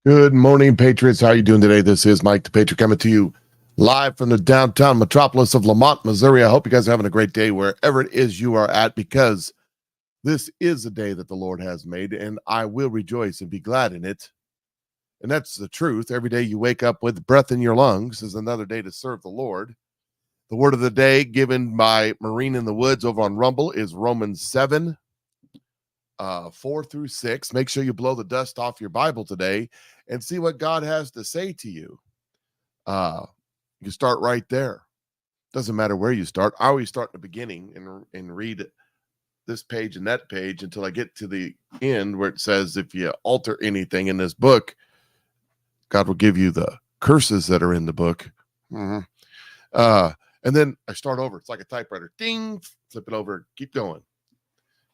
Good morning, Patriots. How are you doing today? This is Mike the Patriot coming to you live from the downtown metropolis of LaMonte, Missouri. I hope you guys are having a great day wherever it is you are at, because this is a day that the Lord has made, and I will rejoice and be glad in it. And that's the truth. Every day you wake up with breath in your lungs is another day to serve the Lord. The word of the day given by Marine in the Woods over on Rumble is Romans 7, 4 through 6. Make sure you blow the dust off your Bible today and see what God has to say to you. You start right there. Doesn't matter where you start. I always start in the beginning and read this page and that page until I get to the end where it says, if you alter anything in this book, God will give you the curses that are in the book. And then I start over. It's like a typewriter. Ding, flip it over, keep going.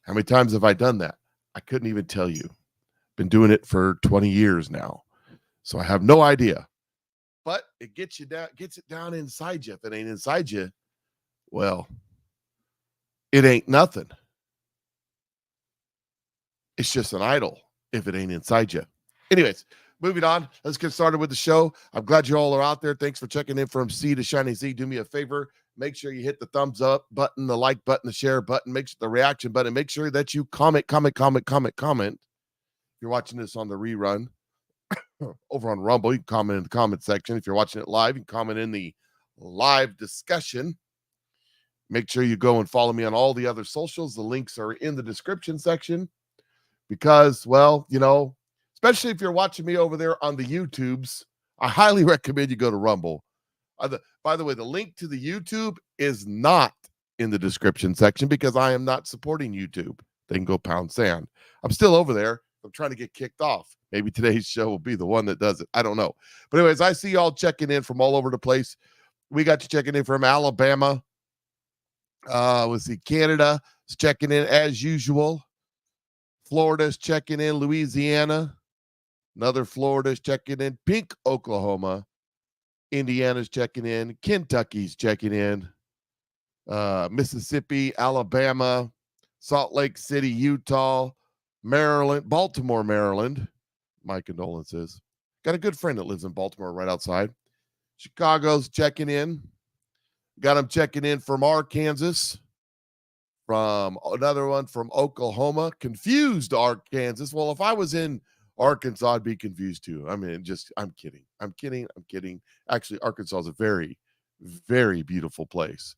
How many times have I done that? I couldn't even tell you. Been doing it for 20 years now. So I have no idea. But it gets it down inside you. If it ain't inside you, well, it ain't nothing. It's just an idol if it ain't inside you. Anyways, moving on. Let's get started with the show. I'm glad you all are out there. Thanks for checking in from C to Shiny Z. Do me a favor. Make sure you hit the thumbs up button, the like button, the share button, make sure the reaction button. Make sure that you comment. If you're watching this on the rerun over on Rumble, you can comment in the comment section. If you're watching it live, you can comment in the live discussion. Make sure you go and follow me on all the other socials. The links are in the description section because, well, you know, especially if you're watching me over there on the YouTubes, I highly recommend you go to Rumble. By the way, the link to the YouTube is not in the description section because I am not supporting YouTube. They can go pound sand. I'm still over there. I'm trying to get kicked off. Maybe today's show will be the one that does it. I don't know. But anyways, I see y'all checking in from all over the place. We got you checking in from Alabama. Let's see. Canada is checking in as usual. Florida's checking in. Louisiana. Another Florida's checking in. Pink, Oklahoma. Indiana's checking in. Kentucky's checking in. Mississippi, Alabama, Salt Lake City, Utah, Maryland, Baltimore, Maryland. My condolences. Got a good friend that lives in Baltimore right outside. Chicago's checking in. Got him checking in from Arkansas. From another one from Oklahoma. Confused Arkansas. Well, if I was in Arkansas, I'd be confused too. I mean, I'm kidding. Actually, Arkansas is a very, very beautiful place,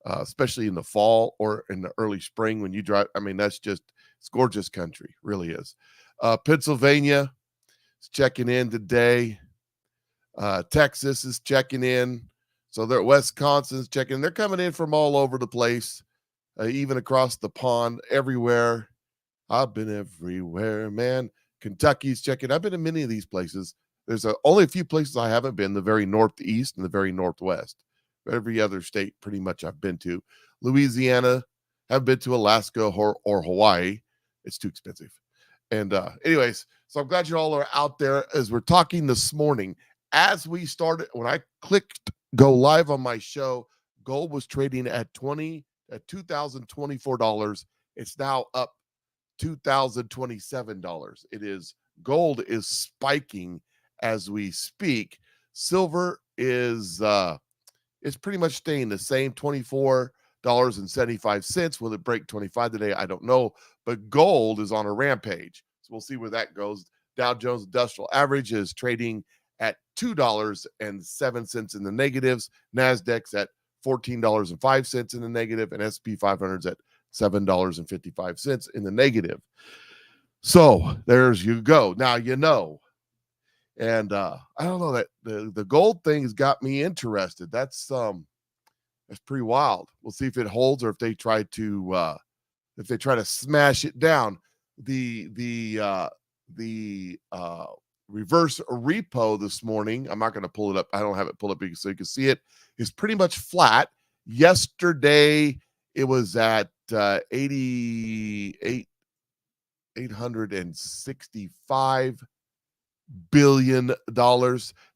especially in the fall or in the early spring when you drive. I mean, it's gorgeous country, really is. Pennsylvania is checking in today. Texas is checking in. So Wisconsin's checking in. They're coming in from all over the place, even across the pond, everywhere. I've been everywhere, man. Kentucky's checking. I've been in many of these places. There's only a few places I haven't been, the very northeast and the very northwest. Every other state pretty much I've been to. Louisiana, haven't been to Alaska or Hawaii. It's too expensive. And anyways, so I'm glad you all are out there as we're talking this morning. As we started, when I clicked go live on my show, gold was trading at $2,024. It's now up $2,027. Gold is spiking as we speak. Silver is pretty much staying the same, $24.75. Will it break 25 today? I don't know, but gold is on a rampage. So we'll see where that goes. Dow Jones Industrial Average is trading at $2.07 in the negatives. Nasdaq's at $14.05 in the negative, and S&P 500's at $7.55 in the negative. So there's you go. Now you know. And I don't know, that the gold thing has got me interested. That's pretty wild. We'll see if it holds or if they try to smash it down. The reverse repo this morning, I'm not going to pull it up. I don't have it pulled up so you can see it. Is pretty much flat. Yesterday it was at $865 billion.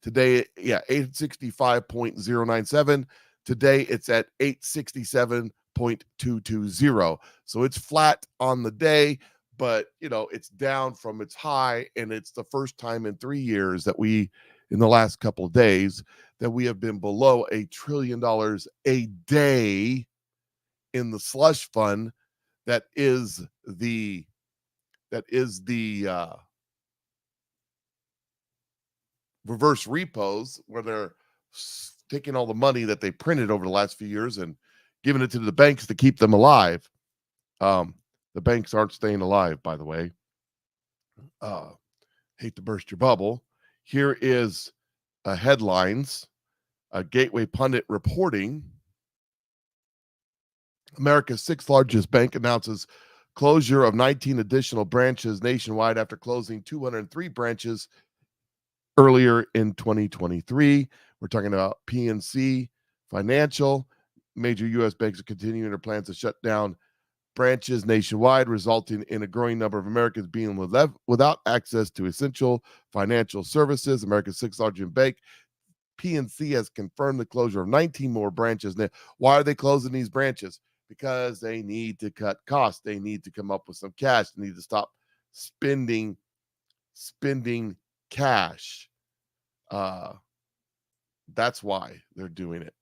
Today, 865.097. Today it's at 867.220. So it's flat on the day, but it's down from its high, and it's the first time in 3 years that in the last couple of days, that we have been below $1 trillion a day in the slush fund. That is the reverse repos, where they're taking all the money that they printed over the last few years and giving it to the banks to keep them alive. The banks aren't staying alive, by the way. Hate to burst your bubble. Here is headlines. Gateway Pundit reporting. America's sixth largest bank announces closure of 19 additional branches nationwide after closing 203 branches earlier in 2023. We're talking about PNC Financial. Major U.S. banks are continuing their plans to shut down branches nationwide, resulting in a growing number of Americans being without access to essential financial services. America's sixth largest bank, PNC, has confirmed the closure of 19 more branches. Now, why are they closing these branches? Because they need to cut costs. They need to come up with some cash. They need to stop spending cash. That's why they're doing it.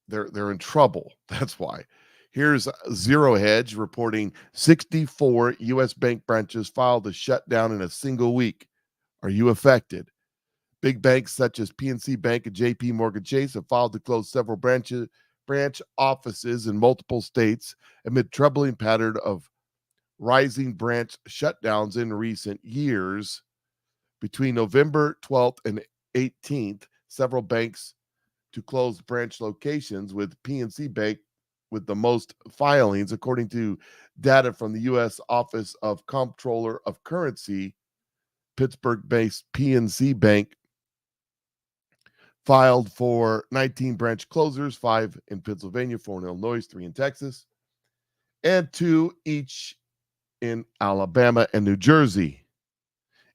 They're in trouble. That's why. Here's Zero Hedge reporting 64 U.S. bank branches filed to shut down in a single week. Are you affected? Big banks such as PNC Bank and JP Morgan Chase have filed to close several branch offices in multiple states amid troubling pattern of rising branch shutdowns in recent years. Between November 12th and 18th, several banks to close branch locations, with PNC Bank with the most filings, according to data from the U.S. Office of Comptroller of Currency. Pittsburgh-based PNC Bank filed for 19 branch closures, 5 in Pennsylvania, 4 in Illinois, 3 in Texas, and 2 each in Alabama and New Jersey,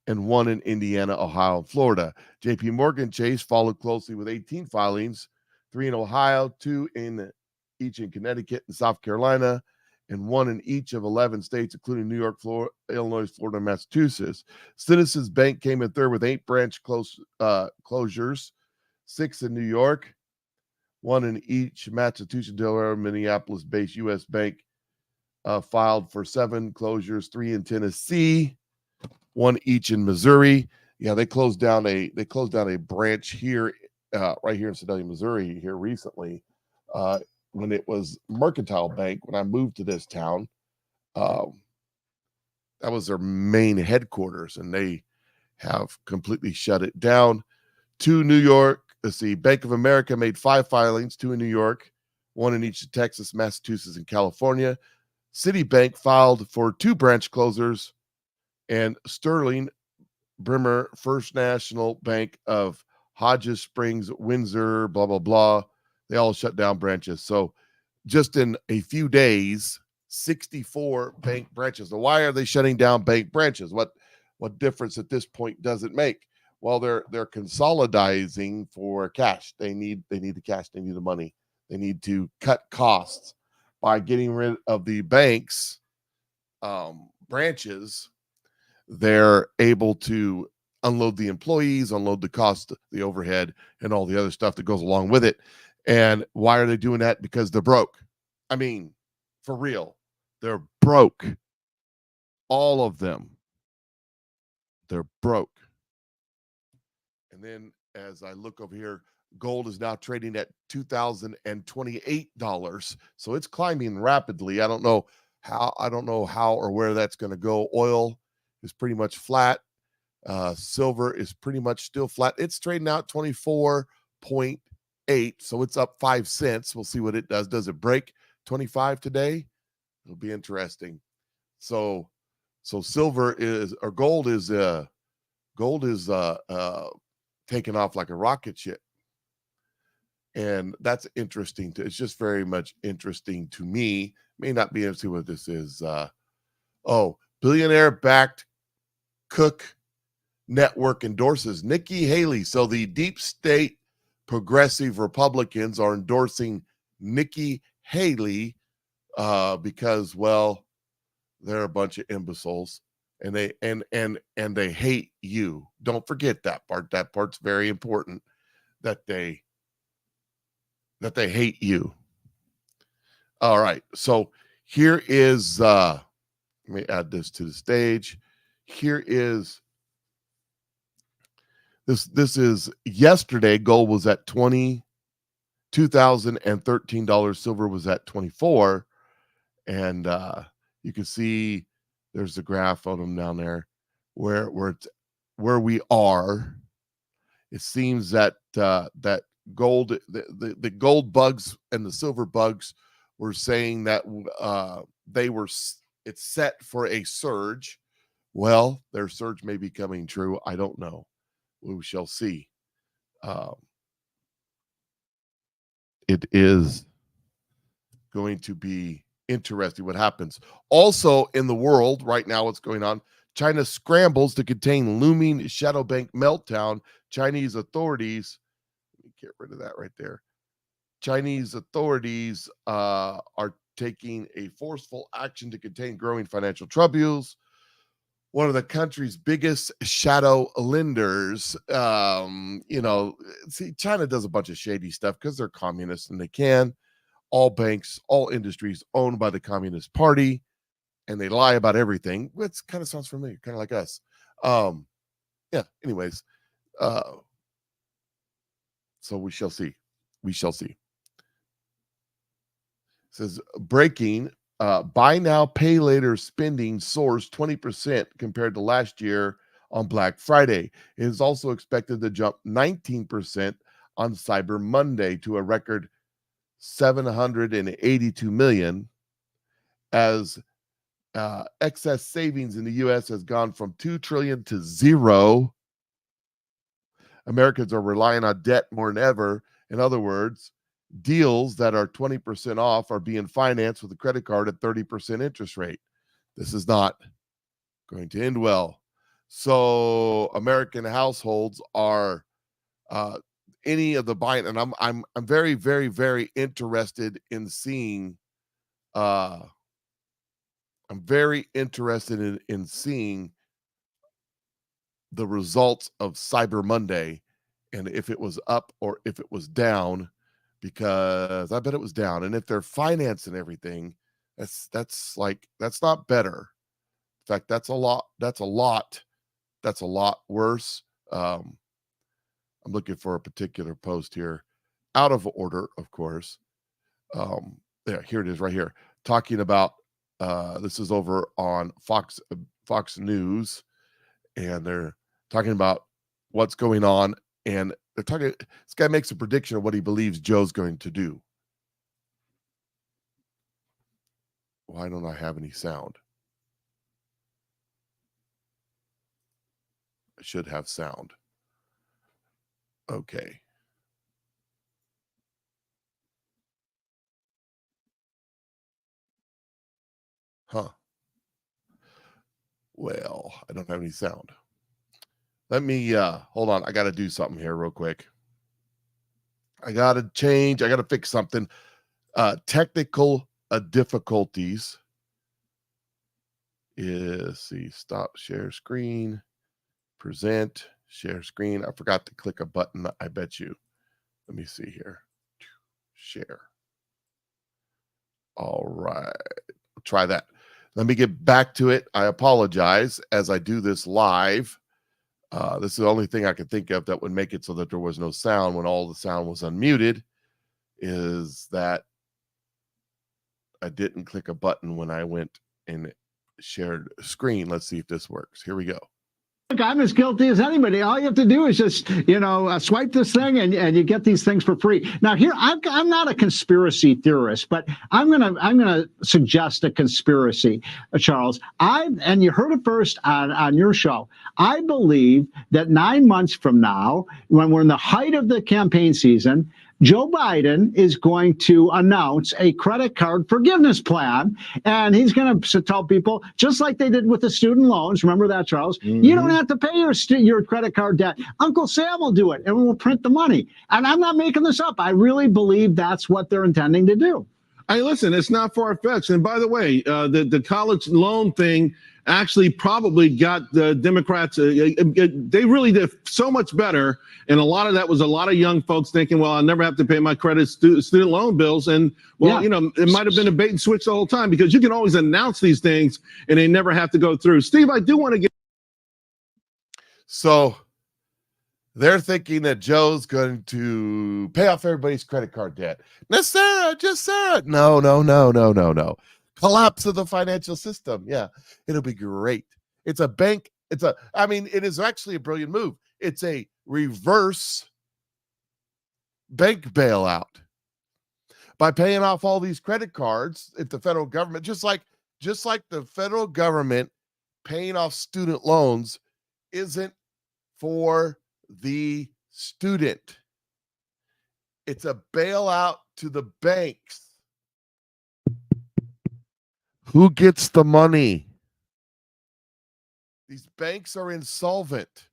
and 1 in Indiana, Ohio, and Florida. JP Morgan Chase followed closely with 18 filings, 3 in Ohio, 2 in each in Connecticut and South Carolina, and 1 in each of 11 states, including New York, Florida, Illinois, Florida, and Massachusetts. Citizens Bank came in third with 8 branch closures, 6 in New York, 1 in each Massachusetts, Delaware, Minneapolis-based U.S. Bank filed for 7 closures, 3 in Tennessee, 1 each in Missouri. Yeah, they closed down a branch here, right here in Sedalia, Missouri, here recently, when it was Mercantile Bank. When I moved to this town, that was their main headquarters, and they have completely shut it down. 2 New York. Let's see. Bank of America made 5 filings, 2 in New York, one in each of Texas, Massachusetts, and California. Citibank filed for 2 branch closures, and Sterling Brimmer First National Bank of Hodges Springs, Windsor, blah, blah, blah. They all shut down branches. So just in a few days, 64 bank branches. Now, why are they shutting down bank branches? What difference at this point does it make? Well, they're consolidating for cash. They need the cash. They need the money. They need to cut costs by getting rid of the banks branches. They're able to unload the employees, unload the cost, the overhead, and all the other stuff that goes along with it. And why are they doing that? Because they're broke. I mean, for real, they're broke. All of them. They're broke. And then as I look over here, gold is now trading at $2,028. So it's climbing rapidly. I don't know how or where that's going to go. Oil is pretty much flat. Silver is pretty much still flat. It's trading out 24.8. So it's up 5 cents. We'll see what it does. Does it break 25 today? It'll be interesting. So silver is, or gold is taking off like a rocket ship. And that's interesting. It's just very much interesting to me. May not be able to see what this is. Billionaire backed Cook Network endorses Nikki Haley. So the deep state progressive Republicans are endorsing Nikki Haley because, well, they're a bunch of imbeciles and they hate you. Don't forget that part. That part's very important, that they hate you. All right. So here is let me add this to the stage. Here is this is yesterday. Gold was at $22,013. Silver was at 24. And you can see there's a graph of them down there where we are. It seems that that gold, the gold bugs and the silver bugs were saying that it's set for a surge. Well, their surge may be coming true. I don't know. We shall see. It is going to be interesting what happens. Also in the world right now, what's going on? China scrambles to contain looming shadow bank meltdown. Chinese authorities, let me get rid of that right there. Chinese authorities are taking a forceful action to contain growing financial troubles. One of the country's biggest shadow lenders, see, China does a bunch of shady stuff because they're communists and they can. All banks, all industries owned by the Communist Party, and they lie about everything. Which kind of sounds familiar, kind of like us. Anyways, so we shall see. We shall see. It says breaking. Buy now, pay later spending soars 20% compared to last year on Black Friday. It is also expected to jump 19% on Cyber Monday to a record 782 million, as excess savings in the U.S. has gone from 2 trillion to zero. Americans are relying on debt more than ever. In other words, deals that are 20% off are being financed with a credit card at 30% interest rate. This is not going to end well. So American households are any of the buying, and I'm very, very, very interested in seeing. I'm very interested in seeing the results of Cyber Monday, and if it was up or if it was down, because I bet it was down. And if they're financing everything, that's not better. In fact, that's a lot worse. I'm looking for a particular post here, out of order, of course. Here it is right here, talking about this is over on Fox News, and they're talking about what's going on, and they're talking. This guy makes a prediction of what he believes Joe's going to do. Why don't I have any sound? I should have sound. Okay. Huh. Well, I don't have any sound. Let me hold on. I got to do something here real quick. I got to fix something. Technical difficulties. See, stop share screen, present, share screen. I forgot to click a button. I bet you. Let me see here. Share. All right. Try that. Let me get back to it. I apologize as I do this live. This is the only thing I could think of that would make it so that there was no sound when all the sound was unmuted, is that I didn't click a button when I went and shared screen. Let's see if this works. Here we go. Look, I'm as guilty as anybody. All you have to do is just, swipe this thing and you get these things for free. Now, here, I'm not a conspiracy theorist, but I'm gonna suggest a conspiracy, Charles. And you heard it first on your show. I believe that 9 months from now, when we're in the height of the campaign season, Joe Biden is going to announce a credit card forgiveness plan, and he's going to tell people, just like they did with the student loans, remember that, Charles? Mm-hmm. You don't have to pay your credit card debt. Uncle Sam will do it, and we'll print the money. And I'm not making this up. I really believe that's what they're intending to do. Hey, listen, it's not far-fetched. And by the way, the college loan thing actually probably got the Democrats, they really did so much better. And a lot of that was a lot of young folks thinking, well, I'll never have to pay my student loan bills. And, well, it might have been a bait and switch the whole time, because you can always announce these things and they never have to go through. Steve, I do want to get. So they're thinking that Joe's going to pay off everybody's credit card debt. No, Sarah, just Sarah. No. Collapse of the financial system. Yeah, it'll be great. It's a bank. It is actually a brilliant move. It's a reverse bank bailout. By paying off all these credit cards, if the federal government, just like the federal government paying off student loans isn't for the student. It's a bailout to the banks. Who gets the money? These banks are insolvent.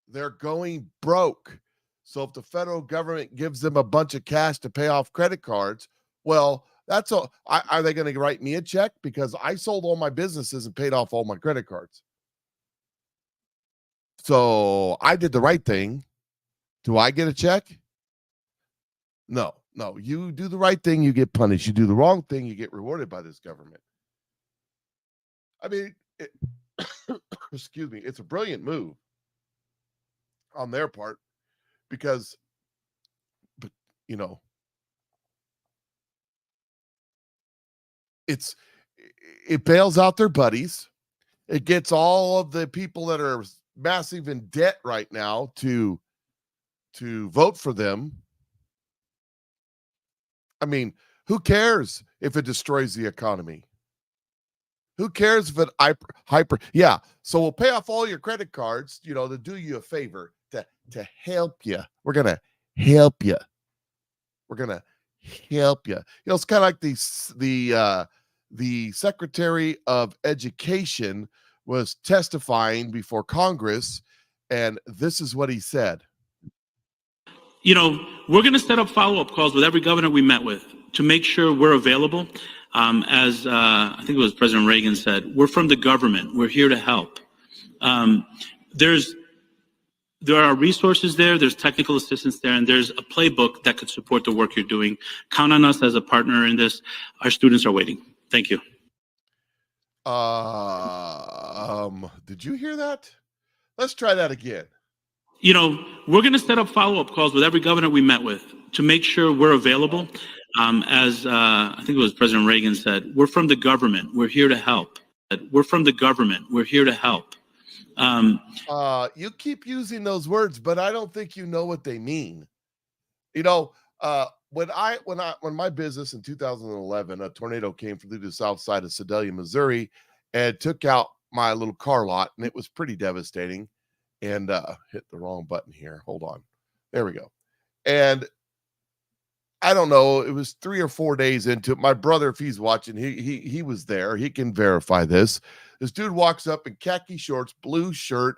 They're going broke. So if the federal government gives them a bunch of cash to pay off credit cards, well, that's all. Are they going to write me a check? Because I sold all my businesses and paid off all my credit cards. So I did the right thing. Do I get a check? No. You do the right thing, you get punished. You do the wrong thing, you get rewarded by this government. I mean, excuse me, it's a brilliant move on their part, because, it bails out their buddies. It gets all of the people that are massive in debt right now to vote for them. I mean, who cares if it destroys the economy? Who cares if it yeah. So we'll pay off all your credit cards, to do you a favor, to help you. We're gonna help you. It's kind of like the Secretary of Education was testifying before Congress, and this is what he said. We're going to set up follow-up calls with every governor we met with to make sure we're available. As I think it was President Reagan said, we're from the government. We're here to help. There are resources there. There's technical assistance there, and there's a playbook that could support the work you're doing. Count on us as a partner in this. Our students are waiting. Thank you. Did you hear that? Let's try that again. We're going to set up follow-up calls with every governor we met with to make sure we're available. As I think it was President Reagan said, we're from the government. We're here to help. We're from the government. We're here to help. You keep using those words, but I don't think you know what they mean. when my business in 2011, a tornado came through the south side of Sedalia, Missouri, and took out my little car lot, and it was pretty devastating. And hit the wrong button here. Hold on. There we go. And I don't know, it was 3 or 4 days into it. My brother, if he's watching, he was there. He can verify this. This dude walks up in khaki shorts, blue shirt,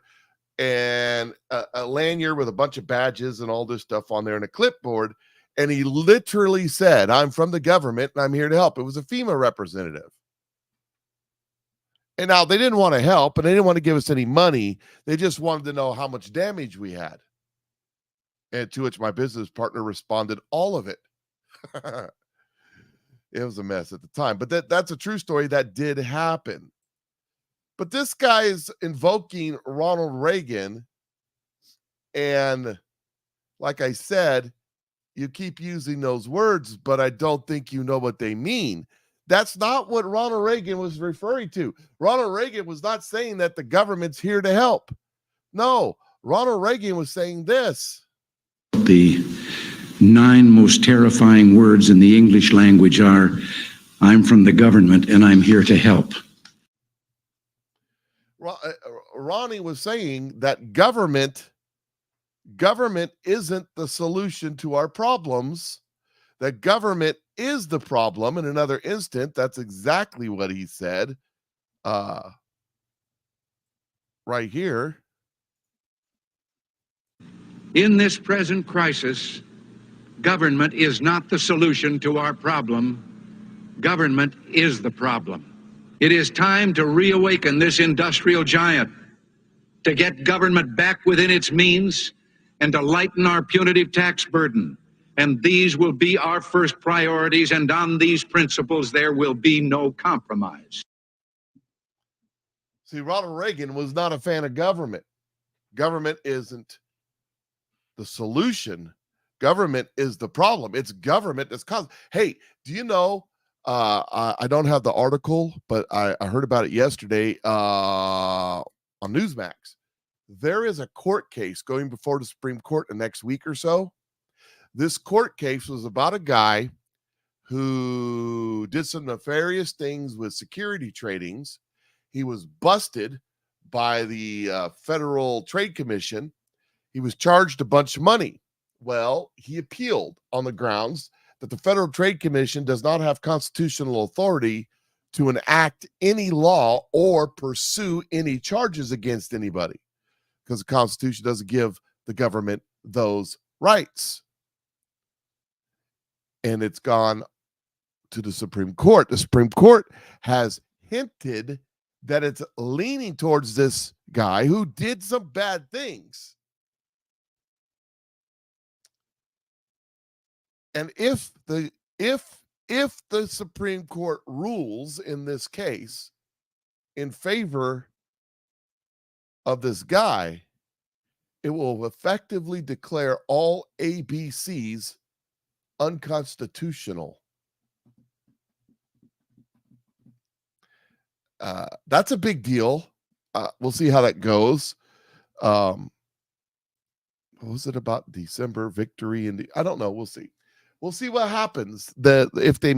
and a lanyard with a bunch of badges and all this stuff on there and a clipboard. And he literally said, "I'm from the government and I'm here to help." It was a FEMA representative. And now they didn't want to help and they didn't want to give us any money. They just wanted to know how much damage we had. And to which my business partner responded, "All of it." It was a mess at the time, but that's a true story. That did happen. But this guy is invoking Ronald Reagan. And like I said, you keep using those words, but I don't think you know what they mean. That's not what Ronald Reagan was referring to. Ronald Reagan was not saying that the government's here to help. No, Ronald Reagan was saying this. The 9 most terrifying words in the English language are, "I'm from the government and I'm here to help." Ronnie was saying that government isn't the solution to our problems. That government is the problem. In another instant, that's exactly what he said. Right here. In this present crisis, government is not the solution to our problem. Government is the problem. It is time to reawaken this industrial giant, to get government back within its means, and to lighten our punitive tax burden. And these will be our first priorities, and on these principles there will be no compromise. See, Ronald Reagan was not a fan of government. Government isn't the solution. Government is the problem. It's government that's causing. Hey, do you know, I don't have the article, but I heard about it yesterday on Newsmax. There is a court case going before the Supreme Court the next week or so. This court case was about a guy who did some nefarious things with security tradings. He was busted by the Federal Trade Commission. He was charged a bunch of money. Well, he appealed on the grounds that the Federal Trade Commission does not have constitutional authority to enact any law or pursue any charges against anybody, because the Constitution doesn't give the government those rights. And it's gone to the Supreme Court. The Supreme Court has hinted that it's leaning towards this guy who did some bad things. And if the Supreme Court rules in this case in favor of this guy, it will effectively declare all ABCs unconstitutional. That's a big deal. We'll see how that goes. What was it about December victory? I don't know. We'll see. We'll see what happens. If they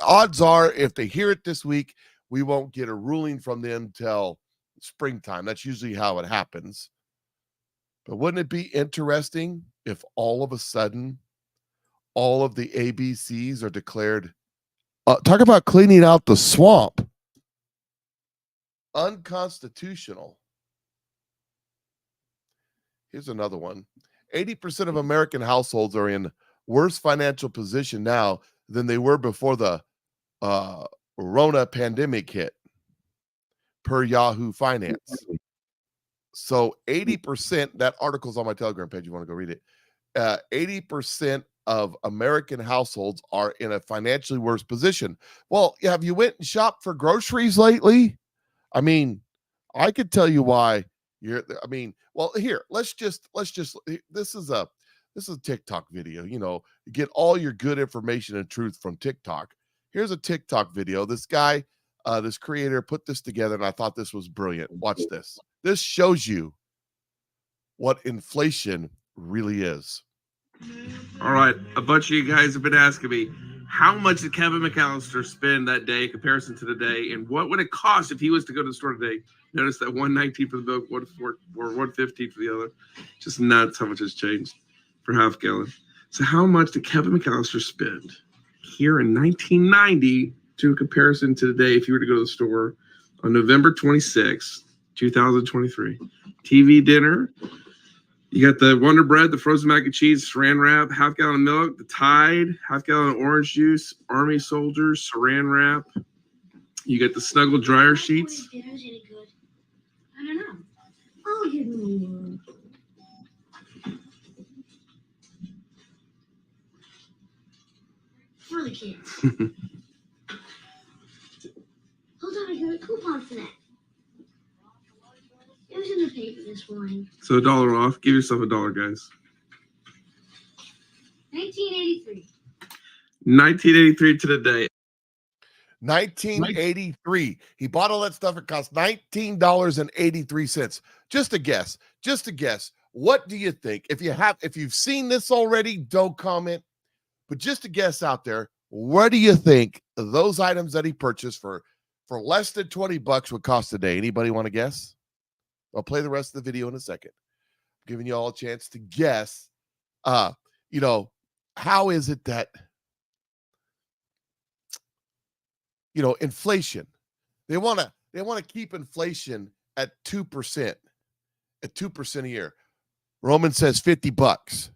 odds are, if they hear it this week, we won't get a ruling from them till springtime. That's usually how it happens. But wouldn't it be interesting if all of a sudden all of the ABCs are declared, talk about cleaning out the swamp, unconstitutional? Here's another one. 80% of American households are in worse financial position now than they were before the Rona pandemic hit, per Yahoo Finance. So 80%, that article's on my Telegram page. You want to go read it. 80% of American households are in a financially worse position. Well, have you went and shopped for groceries lately? I mean, I could tell you why well, here, let's just, this is a TikTok video. You know, you get all your good information and truth from TikTok. Here's a TikTok video. This guy, this creator put this together, and I thought this was brilliant. Watch this. This shows you what inflation really is. All right, a bunch of you guys have been asking me, how much did Kevin McAllister spend that day in comparison to today, and what would it cost if he was to go to the store today? Notice that 119 for the milk, 114 or 115 for the other. Just nuts how much has changed for half gallon. So how much did Kevin McAllister spend here in 1990 to a comparison to today if you were to go to the store on November 26, 2023? TV dinner. You got the Wonder Bread, the frozen mac and cheese, saran wrap, half gallon of milk, the Tide, half gallon of orange juice, Army Soldiers, saran wrap. You got the Snuggle dryer sheets. Dinner's any good? I don't know. I'll give me one. For the kids. Hold on, I got a coupon for that. It was in the paper this morning. So $1 off. Give yourself $1, guys. 1983. 1983 to today. 1983. He bought all that stuff. It cost $19.83. Just a guess. Just a guess. What do you think? If you've seen this already, don't comment. But just a guess out there, what do you think those items that he purchased for less than $20 would cost today? Anybody want to guess? I'll play the rest of the video in a second. I'm giving you all a chance to guess. How is it that inflation? They want to keep inflation at 2%, at 2% a year. Roman says $50.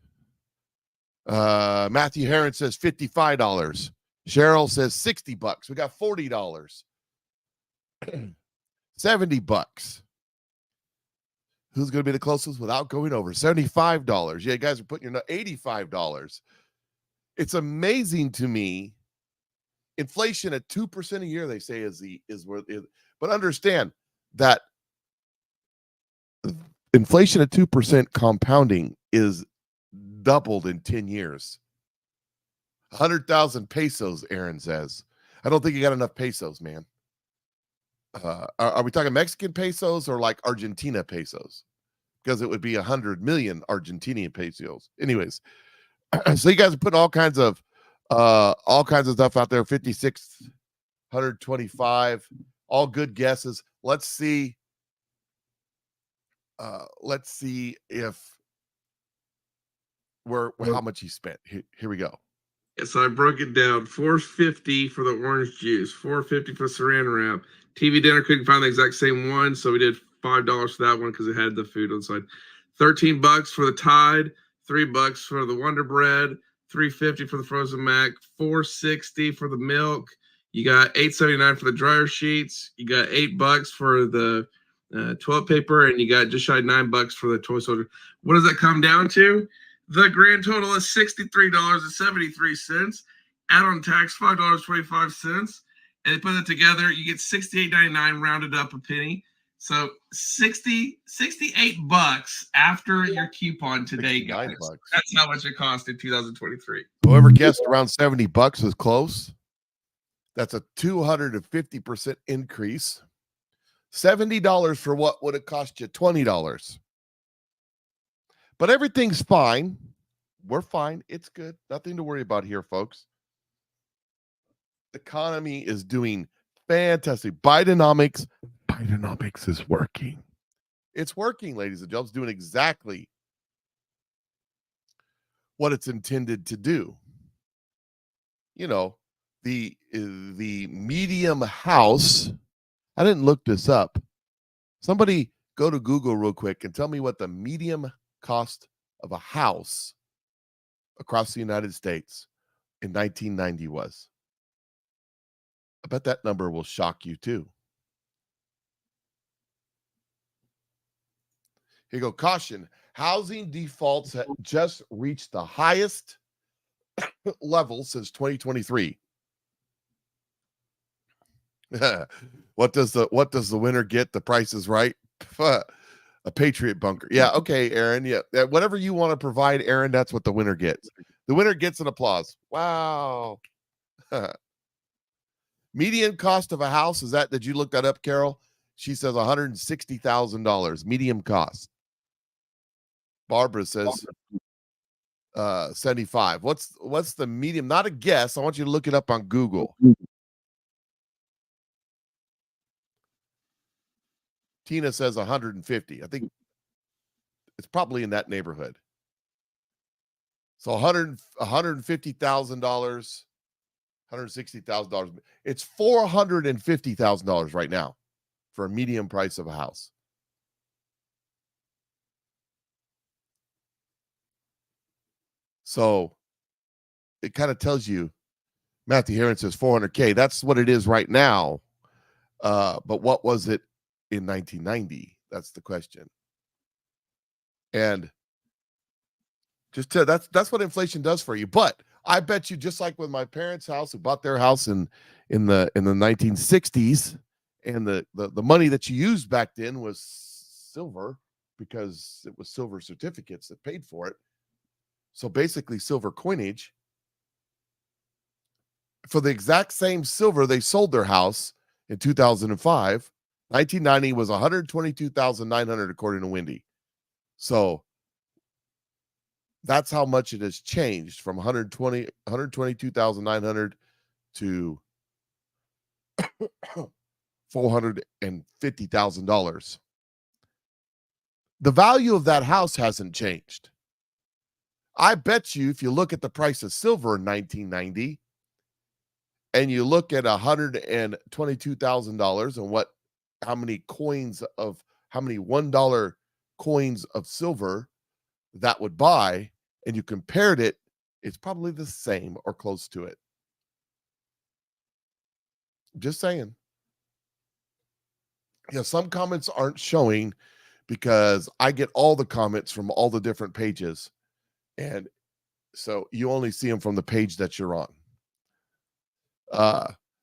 Matthew Heron says $55. Cheryl says $60. We got $40. $70. Who's going to be the closest without going over? $75. Yeah, you guys are putting your $85. It's amazing to me. Inflation at 2% a year, they say, is where it is. But understand that inflation at 2% compounding is doubled in 10 years. 100,000 pesos, Aaron says. I don't think you got enough pesos, man. Are we talking Mexican pesos or like Argentina pesos? Because it would be 100 million Argentinian pesos. Anyways, so you guys are putting all kinds of stuff out there. 56, 125, all good guesses. Let's see if how much he spent. Here we go. Yeah, so I broke it down. $4.50 for the orange juice, $4.50 for saran wrap. TV dinner, couldn't find the exact same one, so we did $5 for that one because it had the food on the side. $13 for the Tide, $3 for the Wonder Bread, $3.50 for the frozen mac, $4.60 for the milk. You got $8.79 for the dryer sheets. You got $8 for the toilet paper, and you got just shy of $9 for the toy soldier. What does that come down to? The grand total is $63.73. Add on tax $5.25. And they put it together, you get $68.99 rounded up a penny. So $68 after your coupon today, guys. $69. That's how much it cost in 2023. Whoever guessed around $70 is close. That's a 250% increase. $70 for what would it cost you? $20. But everything's fine. We're fine. It's good. Nothing to worry about here, folks. The economy is doing fantastic. Bidenomics is working. It's working, ladies and gentlemen. It's doing exactly what it's intended to do. The medium house. I didn't look this up. Somebody go to Google real quick and tell me what the medium cost of a house across the United States in 1990 was. I bet that number will shock you too. Here you go. Caution. Housing defaults have just reached the highest level since 2023. What does the winner get? The Price is Right. A Patriot bunker. Yeah. Okay, Aaron. Yeah. Whatever you want to provide, Aaron, that's what the winner gets. The winner gets an applause. Wow. Median cost of a house, did you look that up, Carol? She says $160,000. Medium cost. Barbara says 75. What's the medium? Not a guess. I want you to look it up on Google. Tina says 150. I think it's probably in that neighborhood. So $150,000, $160,000. It's $450,000 right now for a medium price of a house. So it kind of tells you, Matthew Heron says 400K. That's what it is right now. But what was it in 1990? That's the question. And that's what inflation does for you. But I bet you, just like with my parents' house, who bought their house in the 1960s, and the money that you used back then was silver, because it was silver certificates that paid for it. So basically silver coinage. For the exact same silver they sold their house in 2005, 1990 was $122,900 according to Wendy. So that's how much it has changed from $122,900 to $450,000. The value of that house hasn't changed. I bet you if you look at the price of silver in 1990 and you look at $122,000 and how many $1 coins of silver that would buy, and you compared it, it's probably the same or close to it. Just saying. Some comments aren't showing because I get all the comments from all the different pages. And so you only see them from the page that you're on.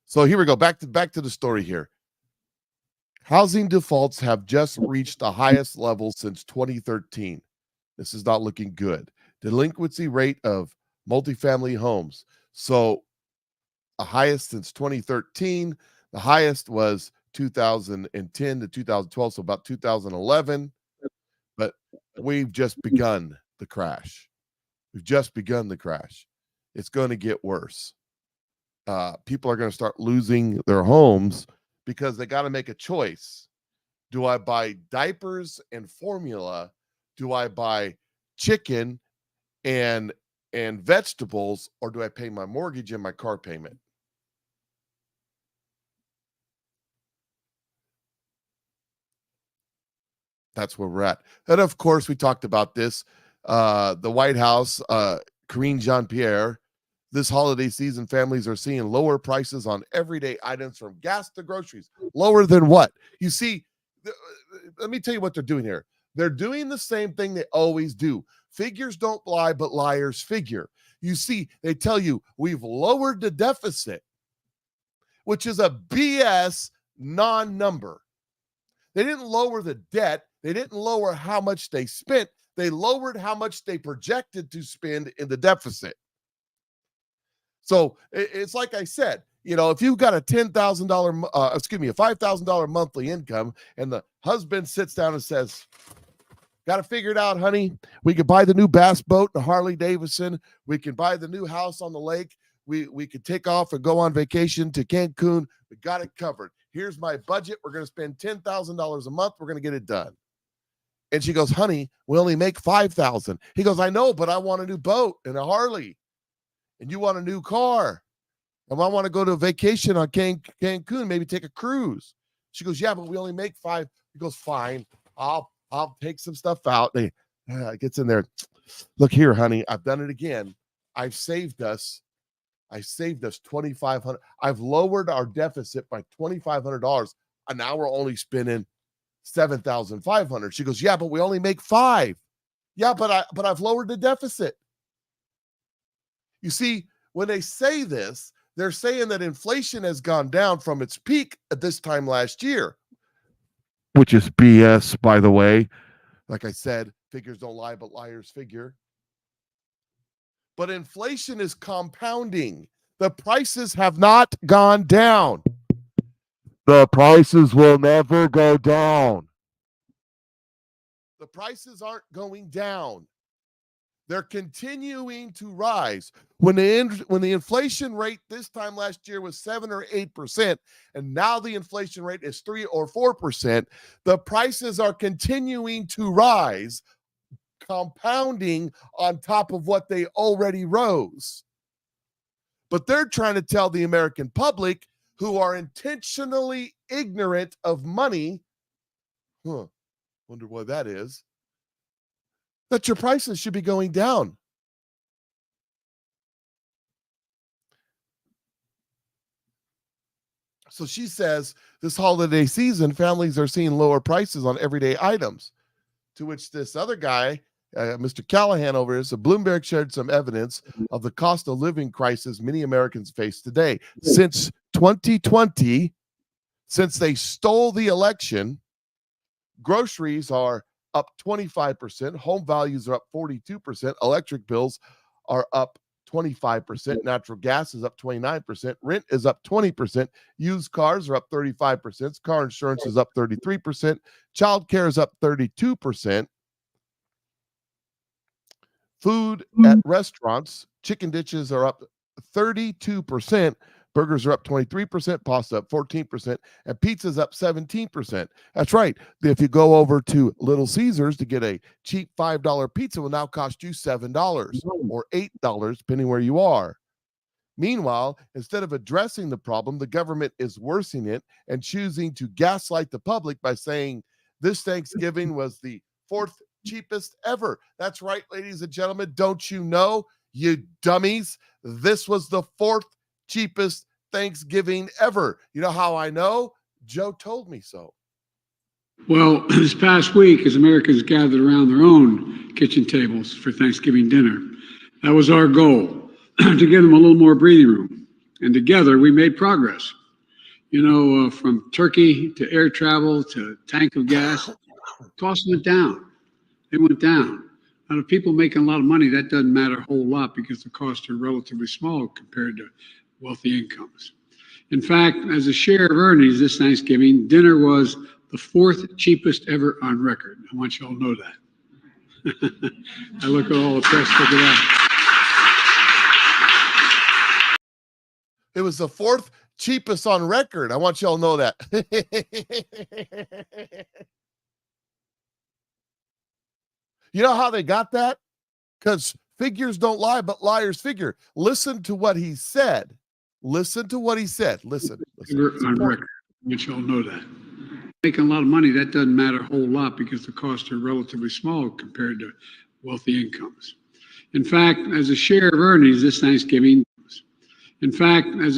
So here we go. Back to the story here. Housing defaults have just reached the highest level since 2013. This is not looking good. Delinquency rate of multifamily homes. So the highest since 2013. The highest was 2010 to 2012, so about 2011. But we've just begun the crash. It's going to get worse. People are going to start losing their homes because they got to make a choice. Do I buy diapers and formula? Do I buy chicken and vegetables, or do I pay my mortgage and my car payment? That's where we're at. And of course, we talked about this. The White House, Karine Jean-Pierre, this holiday season, families are seeing lower prices on everyday items from gas to groceries. Lower than what? You see, let me tell you what they're doing here. They're doing the same thing they always do. Figures don't lie, but liars figure. You see, they tell you we've lowered the deficit, which is a BS non-number. They didn't lower the debt. They didn't lower how much they spent. They lowered how much they projected to spend in the deficit. So it's like I said, if you've got a $5,000 monthly income, and the husband sits down and says, got to figure it out, honey. We could buy the new bass boat and Harley Davidson. We can buy the new house on the lake. We could take off and go on vacation to Cancun. We got it covered. Here's my budget. We're going to spend $10,000 a month. We're going to get it done. And she goes, honey, we only make $5,000. He goes, I know, but I want a new boat and a Harley. And you want a new car. And I want to go to a vacation on Cancun, maybe take a cruise. She goes, yeah, but we only make $5,000. He goes, fine. I'll take some stuff out. Gets in there. Look here, honey. I've done it again. I've saved us $2,500. I've lowered our deficit by $2,500, and now we're only spending $7,500. She goes, yeah, but we only make $5,000. Yeah, but I've lowered the deficit. You see, when they say this, they're saying that inflation has gone down from its peak at this time last year, which is BS, by the way. Like I said, figures don't lie, but liars figure. But inflation is compounding. The prices have not gone down. The prices will never go down. The prices aren't going down. They're continuing to rise. When the inflation rate this time last year was 7 or 8%, and now the inflation rate is 3 or 4%, the prices are continuing to rise, compounding on top of what they already rose. But they're trying to tell the American public, who are intentionally ignorant of money, wonder why that is, that your prices should be going down. So she says this holiday season, families are seeing lower prices on everyday items. To which this other guy, Mr. Callahan over here, so Bloomberg shared some evidence of the cost of living crisis many Americans face today. Since 2020, since they stole the election, groceries are up 25%, home values are up 42%, electric bills are up 25%, natural gas is up 29%, rent is up 20%, used cars are up 35%, car insurance is up 33%, child care is up 32%. Food at restaurants, chicken dishes are up 32%, burgers are up 23%, pasta up 14%, and pizza's up 17%. That's right. If you go over to Little Caesars to get a cheap $5 pizza, will now cost you $7 or $8, depending where you are. Meanwhile, instead of addressing the problem, the government is worsening it and choosing to gaslight the public by saying this Thanksgiving was the fourth cheapest ever. That's right, ladies and gentlemen. Don't you know, you dummies? This was the fourth cheapest Thanksgiving ever. You know how I know? Joe told me so. Well, this past week, as Americans gathered around their own kitchen tables for Thanksgiving dinner, that was our goal, to give them a little more breathing room. And together, we made progress. You know, from turkey to air travel to tank of gas, costs went down. They went down. Now, the people making a lot of money, that doesn't matter a whole lot because the costs are relatively small compared to wealthy incomes. In fact, as a share of earnings this Thanksgiving, dinner was the fourth cheapest ever on record. I want you all to know that. I look at all the press, look at that. It was the fourth cheapest on record. I want you all to know that. You know how they got that? Because figures don't lie, but liars figure. Listen to what he said. Listen to what he said. Listen. On record. I want you all to know that. Making a lot of money, that doesn't matter a whole lot because the costs are relatively small compared to wealthy incomes. In fact, as a share of earnings this Thanksgiving, dinner. In fact, as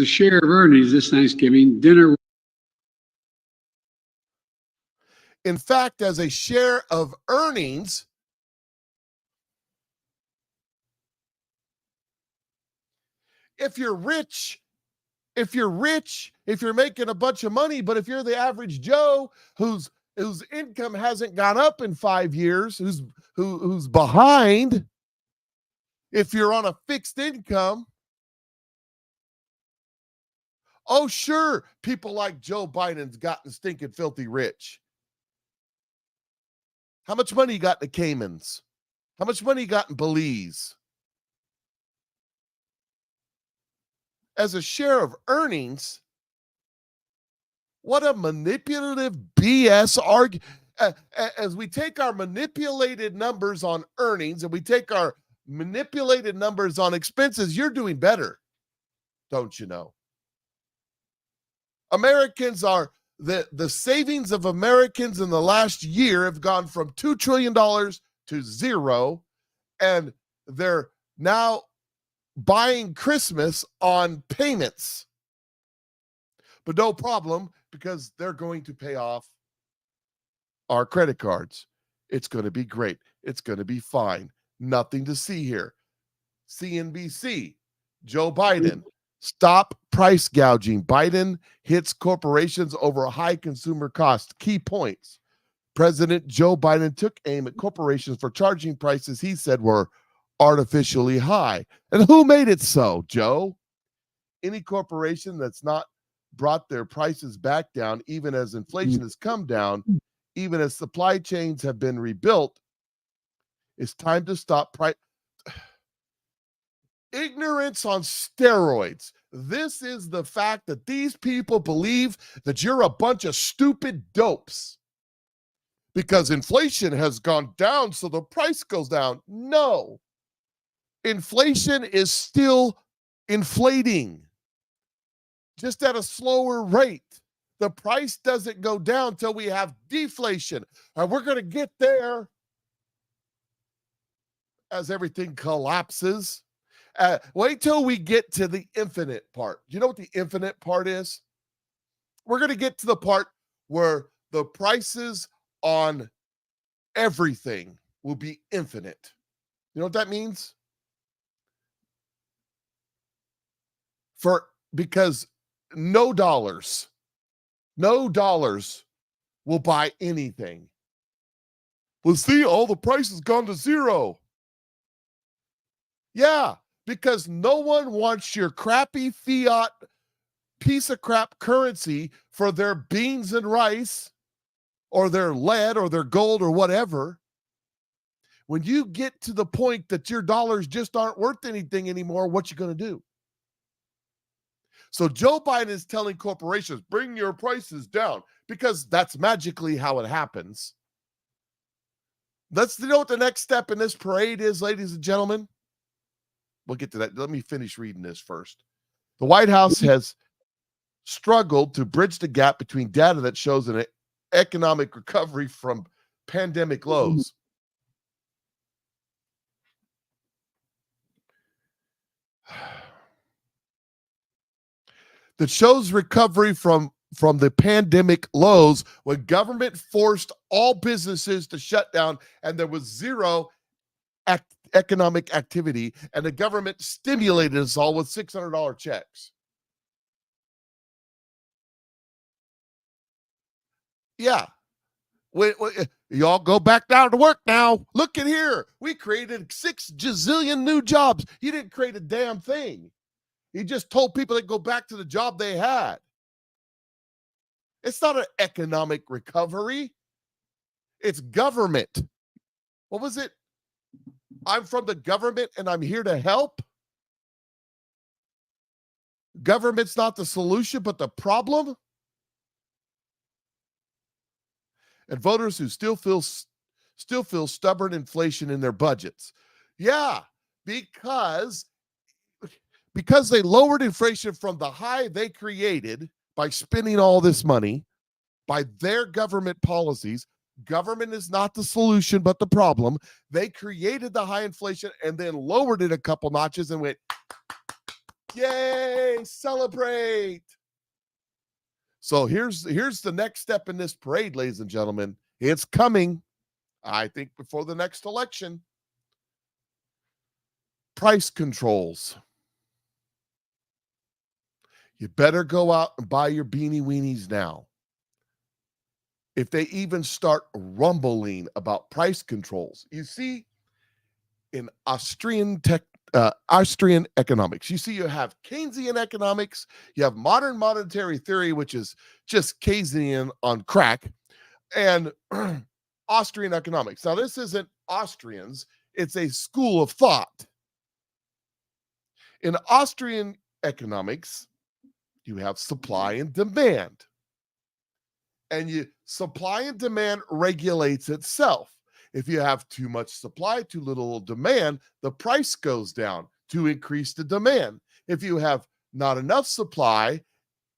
a share of earnings, if you're rich, if you're making a bunch of money, but if you're the average Joe whose income hasn't gone up in 5 years, who's behind, if you're on a fixed income, oh sure, people like Joe Biden's gotten stinking filthy rich. How much money you got in the Caymans? How much money you got in Belize? As a share of earnings, what a manipulative BS argument. As we take our manipulated numbers on earnings and we take our manipulated numbers on expenses, you're doing better, don't you know? Americans are, the savings of Americans in the last year have gone from $2 trillion to zero, and they're now buying Christmas on payments. But no problem, because they're going to pay off our credit cards. It's going to be great. It's going to be fine. Nothing to see here. CNBC, Joe Biden, stop price gouging. Biden hits corporations over high consumer costs. Key points. President Joe Biden took aim at corporations for charging prices he said were artificially high. And who made it so, Joe? Any corporation that's not brought their prices back down, even as inflation has come down, even as supply chains have been rebuilt, it's time to stop price. Ignorance on steroids. This is the fact that these people believe that you're a bunch of stupid dopes because inflation has gone down, so the price goes down. No. Inflation is still inflating, just at a slower rate. The price doesn't go down until we have deflation. And we're going to get there as everything collapses. Wait till we get to the infinite part. You know what the infinite part is? We're going to get to the part where the prices on everything will be infinite. You know what that means? Because no dollars will buy anything. Well, see, all the prices gone to zero. Yeah, because no one wants your crappy fiat piece of crap currency for their beans and rice or their lead or their gold or whatever. When you get to the point that your dollars just aren't worth anything anymore, what you going to do? So Joe Biden is telling corporations, bring your prices down, because that's magically how it happens. You know what the next step in this parade is, ladies and gentlemen? We'll get to that. Let me finish reading this first. The White House has struggled to bridge the gap between data that shows an economic recovery from pandemic lows. That shows recovery from the pandemic lows when government forced all businesses to shut down and there was zero economic activity, and the government stimulated us all with $600 checks. Yeah. Y'all go back down to work now. Look at here. We created 6 gazillion new jobs. You didn't create a damn thing. You just told people to go back to the job they had. It's not an economic recovery. It's government. What was it? I'm from the government and I'm here to help. Government's not the solution, but the problem. And voters who still feel stubborn inflation in their budgets. Yeah, because they lowered inflation from the high they created by spending all this money, by their government policies. Government is not the solution, but the problem. They created the high inflation and then lowered it a couple notches and went, yay, celebrate. So here's the next step in this parade, ladies and gentlemen. It's coming, I think, before the next election. Price controls. You better go out and buy your beanie weenies now. If they even start rumbling about price controls. You see, in Austrian economics, you have Keynesian economics, you have modern monetary theory, which is just Keynesian on crack, and Austrian economics. Now, this isn't Austrians, it's a school of thought. In Austrian economics, you have supply and demand. And supply and demand regulates itself. If you have too much supply, too little demand, the price goes down to increase the demand. If you have not enough supply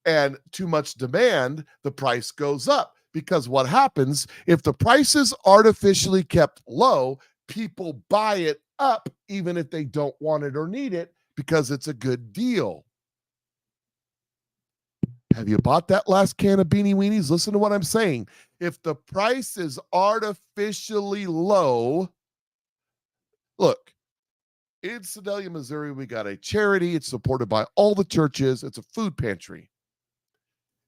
and too much demand, the price goes up. Because what happens, if the price is artificially kept low, people buy it up even if they don't want it or need it because it's a good deal. Have you bought that last can of Beanie Weenies? Listen to what I'm saying. If the price is artificially low, look, in Sedalia, Missouri, we got a charity. It's supported by all the churches. It's a food pantry.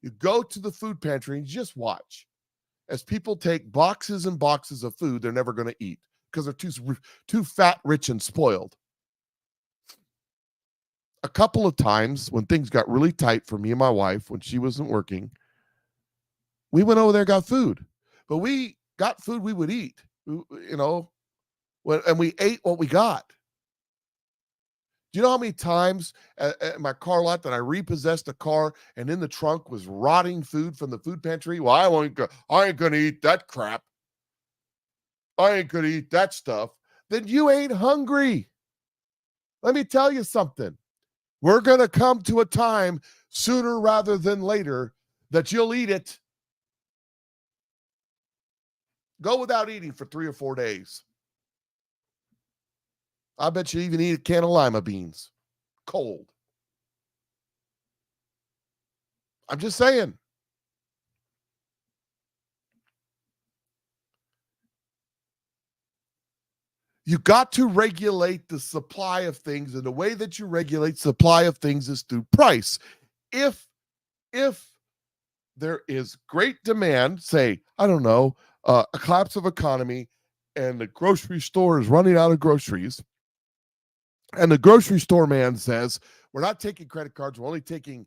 You go to the food pantry and just watch. As people take boxes and boxes of food they're never going to eat because they're too fat, rich, and spoiled. A couple of times when things got really tight for me and my wife when she wasn't working, we went over there and got food. But we got food we would eat, and we ate what we got. Do you know how many times at my car lot that I repossessed a car and in the trunk was rotting food from the food pantry? Well, I ain't going to eat that crap. I ain't going to eat that stuff. Then you ain't hungry. Let me tell you something. We're going to come to a time sooner rather than later that you'll eat it. Go without eating for 3 or 4 days. I bet you even eat a can of lima beans. Cold. I'm just saying. You got to regulate the supply of things, and the way that you regulate supply of things is through price. If there is great demand, say, I don't know, a collapse of economy, and the grocery store is running out of groceries, and the grocery store man says, we're not taking credit cards, we're only taking,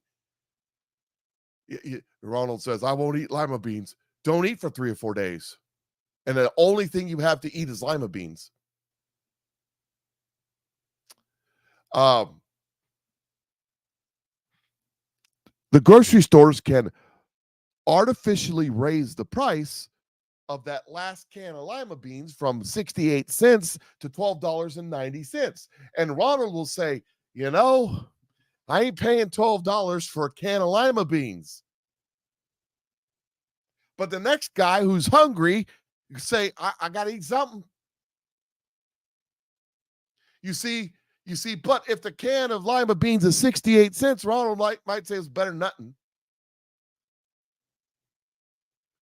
Ronald says, I won't eat lima beans. Don't eat for 3 or 4 days. And the only thing you have to eat is lima beans. The grocery stores can artificially raise the price of that last can of lima beans from 68 cents to $12.90. And Ronald will say, I ain't paying $12 for a can of lima beans. But the next guy who's hungry, you say, I got to eat something. You see, but if the can of lima beans is 68 cents, Ronald might say it's better than nothing.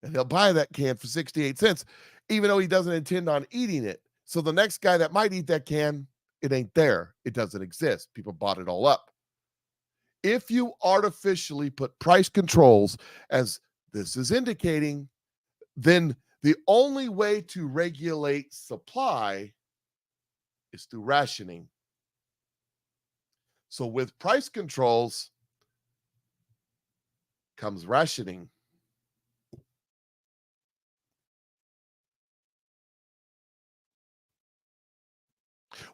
And he'll buy that can for 68 cents, even though he doesn't intend on eating it. So the next guy that might eat that can, it ain't there. It doesn't exist. People bought it all up. If you artificially put price controls, as this is indicating, then the only way to regulate supply is through rationing. So with price controls comes rationing.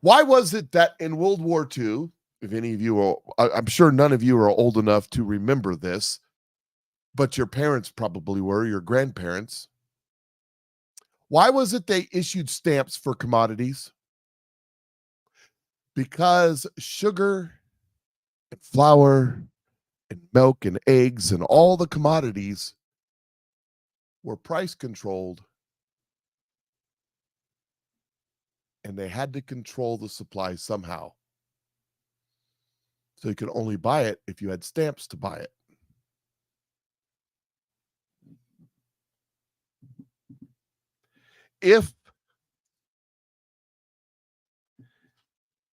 Why was it that in World War II, if any of you are, I'm sure none of you are old enough to remember this, but your parents probably were, your grandparents. Why was it they issued stamps for commodities? Because sugar and flour and milk and eggs and all the commodities were price controlled, and they had to control the supply somehow. So you could only buy it if you had stamps to buy it.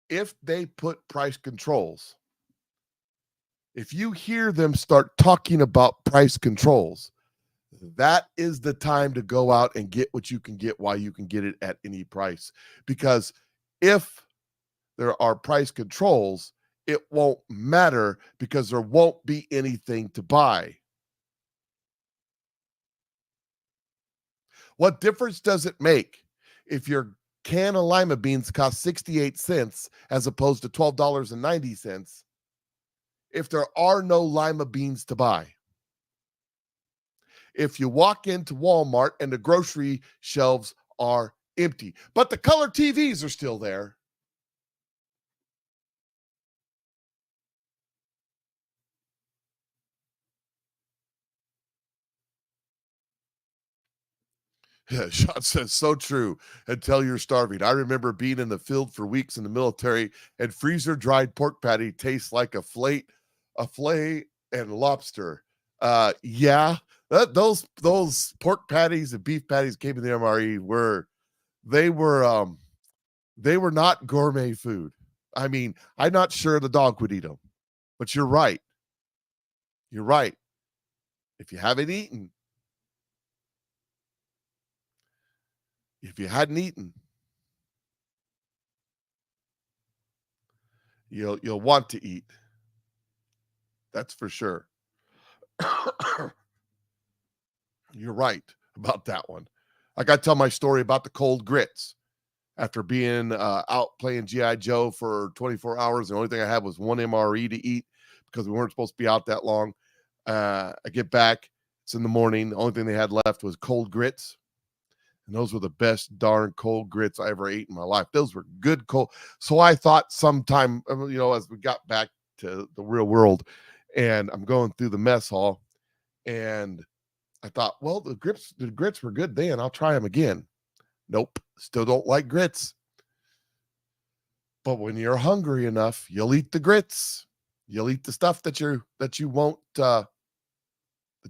If they put price controls, if you hear them start talking about price controls, that is the time to go out and get what you can get while you can get it at any price. Because if there are price controls, it won't matter because there won't be anything to buy. What difference does it make if your can of lima beans costs 68 cents as opposed to $12.90 if there are no lima beans to buy? If you walk into Walmart and the grocery shelves are empty, but the color TVs are still there, yeah, Sean says, so true. Until you're starving. I remember being in the field for weeks in the military, and freezer dried pork patty tastes like a fillet and lobster. Yeah, those pork patties and beef patties came in the MRE they were not gourmet food. I mean, I'm not sure the dog would eat them, but you're right. You're right. If you hadn't eaten, you'll want to eat. That's for sure. You're right about that one. Like I tell my story about the cold grits. after being out playing G.I. Joe for 24 hours. The only thing I had was one MRE to eat because we weren't supposed to be out that long. I get back. It's in the morning. The only thing they had left was cold grits. And those were the best darn cold grits I ever ate in my life. Those were good cold. So I thought sometime, as we got back to the real world, and I'm going through the mess hall, and I thought, well, the grits were good then. I'll try them again. Nope. Still don't like grits. But when you're hungry enough, you'll eat the grits. You'll eat the stuff that you won't,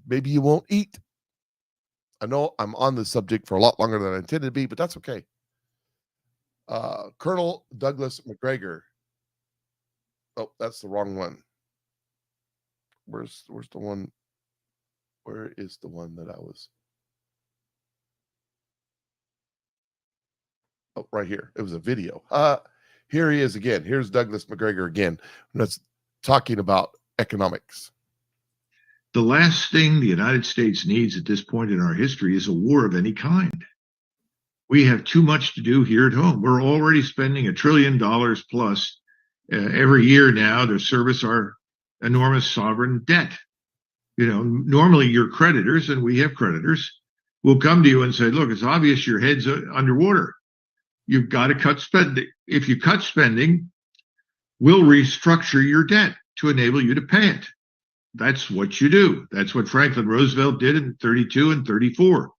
maybe you won't eat. I know I'm on the subject for a lot longer than I intended to be, but that's okay. Colonel Douglas McGregor. Oh, that's the wrong one. Where's the one? Where is the one that I was? Oh, right here. It was a video. Here he is again. Here's Douglas McGregor again. That's talking about economics. The last thing the United States needs at this point in our history is a war of any kind. We have too much to do here at home. We're already spending $1 trillion plus every year now to service our enormous sovereign debt. Normally your creditors, and we have creditors, will come to you and say, look, it's obvious your head's underwater. You've got to cut spending. If you cut spending, we'll restructure your debt to enable you to pay it. That's what you do. That's what Franklin Roosevelt did in 32 and 34.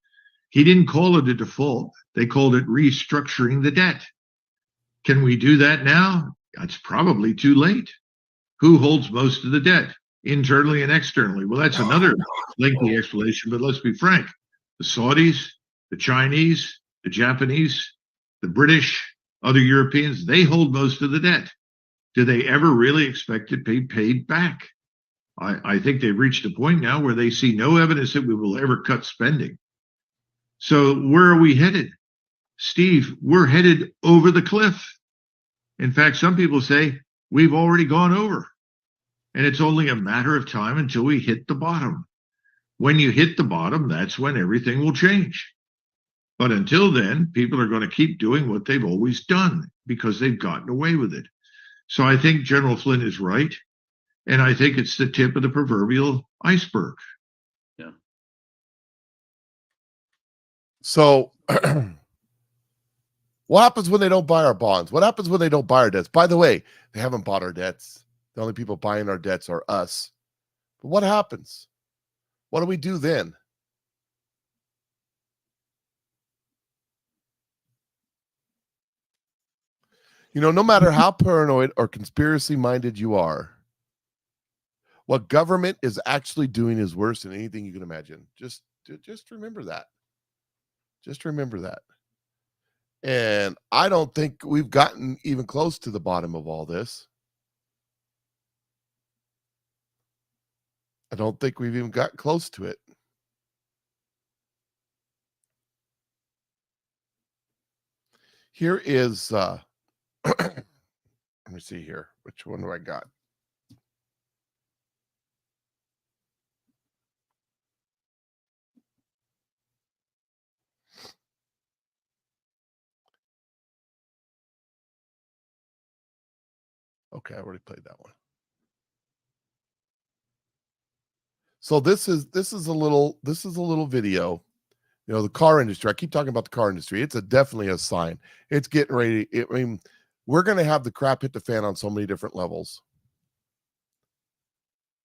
He didn't call it a default. They called it restructuring the debt. Can we do that now? That's probably too late. Who holds most of the debt, internally and externally? Well, that's another lengthy explanation, but let's be frank. The Saudis, the Chinese, the Japanese, the British, other Europeans, they hold most of the debt. Do they ever really expect to be paid back? I think they've reached a point now where they see no evidence that we will ever cut spending. So where are we headed? Steve, we're headed over the cliff. In fact, some people say we've already gone over. And it's only a matter of time until we hit the bottom. When you hit the bottom, that's when everything will change. But until then, people are going to keep doing what they've always done because they've gotten away with it. So I think General Flynn is right. And I think it's the tip of the proverbial iceberg. Yeah. So what happens when they don't buy our bonds? What happens when they don't buy our debts? By the way, they haven't bought our debts. The only people buying our debts are us. But what happens? What do we do then? No matter how paranoid or conspiracy-minded you are, what government is actually doing is worse than anything you can imagine. Just remember that. Just remember that. And I don't think we've gotten even close to the bottom of all this. I don't think we've even got close to it. Here is, let me see here. Which one do I got? Okay, I already played that one. So this is a little video. The car industry. I keep talking about the car industry. It's definitely a sign. It's getting ready. We're going to have the crap hit the fan on so many different levels.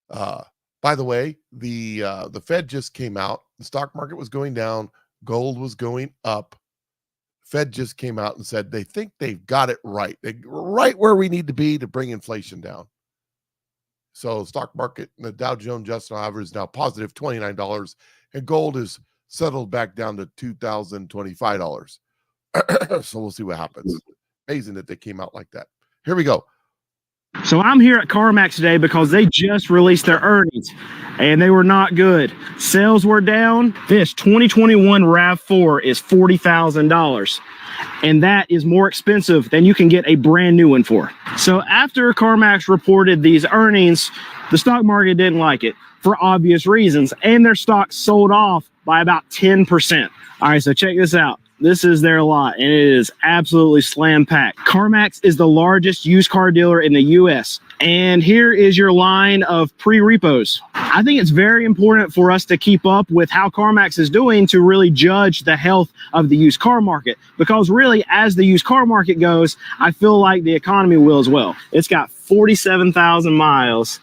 By the way, the Fed just came out. The stock market was going down. Gold was going up. Fed just came out and said they think they've got it right. Right where we need to be to bring inflation down. So stock market, the Dow Jones Industrial Average is now positive $29, and gold is settled back down to $2,025. So we'll see what happens. Amazing that they came out like that. Here we go. So I'm here at CarMax today because they just released their earnings and they were not good. Sales were down. This 2021 RAV4 is $40,000. And that is more expensive than you can get a brand new one for. So after CarMax reported these earnings, the stock market didn't like it for obvious reasons. And their stock sold off by about 10%. All right, so check this out. This is their lot, and it is absolutely slam packed. CarMax is the largest used car dealer in the U.S. And here is your line of pre-repos. I think it's very important for us to keep up with how CarMax is doing to really judge the health of the used car market. Because really, as the used car market goes, I feel like the economy will as well. It's got 47,000 miles,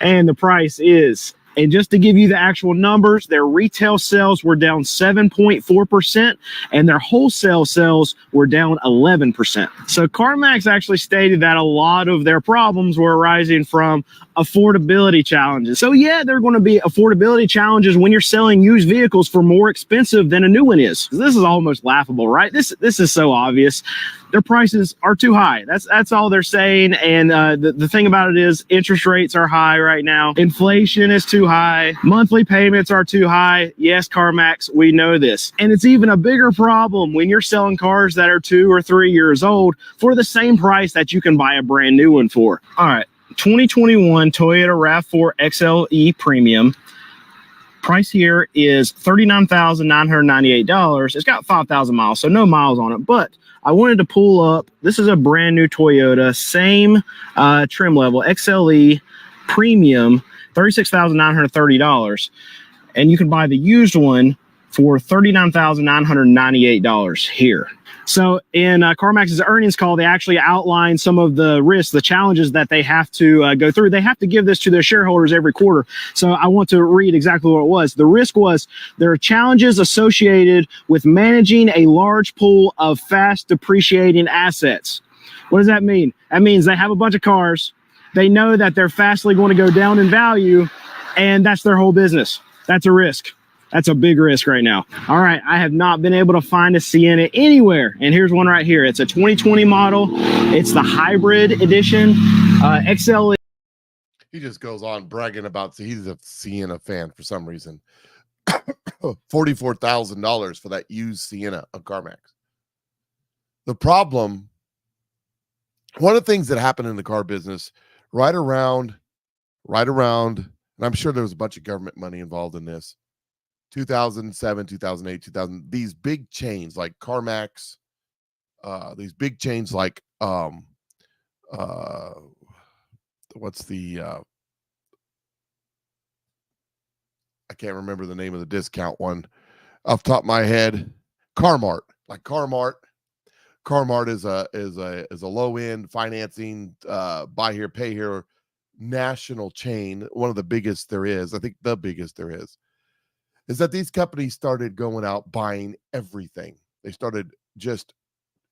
and the price is... And just to give you the actual numbers, their retail sales were down 7.4%, and their wholesale sales were down 11%. So CarMax actually stated that a lot of their problems were arising from affordability challenges. So yeah, there are going to be affordability challenges when you're selling used vehicles for more expensive than a new one is. This is almost laughable, right? This is so obvious. Their prices are too high. That's all they're saying. And the thing about it is interest rates are high right now. Inflation is too high. Monthly payments are too high. Yes, CarMax, we know this. And it's even a bigger problem when you're selling cars that are 2 or 3 years old for the same price that you can buy a brand new one for. All right, 2021 Toyota RAV4 XLE Premium. Price here is $39,998. It's got 5,000 miles, so no miles on it, but I wanted to pull up, this is a brand new Toyota, same trim level, XLE Premium, $36,930. And you can buy the used one for $39,998 here. So in CarMax's earnings call, they actually outline some of the risks, the challenges that they have to go through. They have to give this to their shareholders every quarter. So I want to read exactly what it was. The risk was there are challenges associated with managing a large pool of fast depreciating assets. What does that mean? That means they have a bunch of cars. They know that they're fastly going to go down in value, and that's their whole business. That's a risk. That's a big risk right now. All right, I have not been able to find a Sienna anywhere. And here's one right here. It's a 2020 model. It's the hybrid edition, XLE. He just goes on bragging about, he's a Sienna fan for some reason. $44,000 for that used Sienna on CarMax. The problem, one of the things that happened in the car business right around, and I'm sure there was a bunch of government money involved in this, 2007, 2008, 2000, these big chains like CarMax, these big chains like, what's the, I can't remember the name of the discount one off the top of my head. Carmart, like Carmart. Carmart is a low end financing, buy here, pay here national chain. One of the biggest there is. I think the biggest there is that these companies started going out buying everything. They started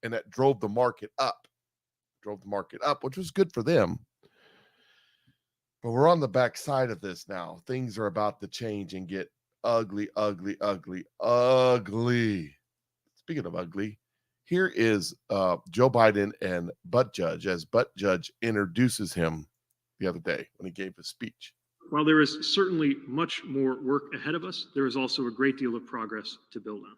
and that drove the market up, which was good for them. But we're on the backside of this now. Things are about to change and get ugly, ugly, ugly, ugly. Speaking of ugly, here is Joe Biden and Butt Judge as Butt Judge introduces him the other day when he gave his speech. While there is certainly much more work ahead of us, there is also a great deal of progress to build on.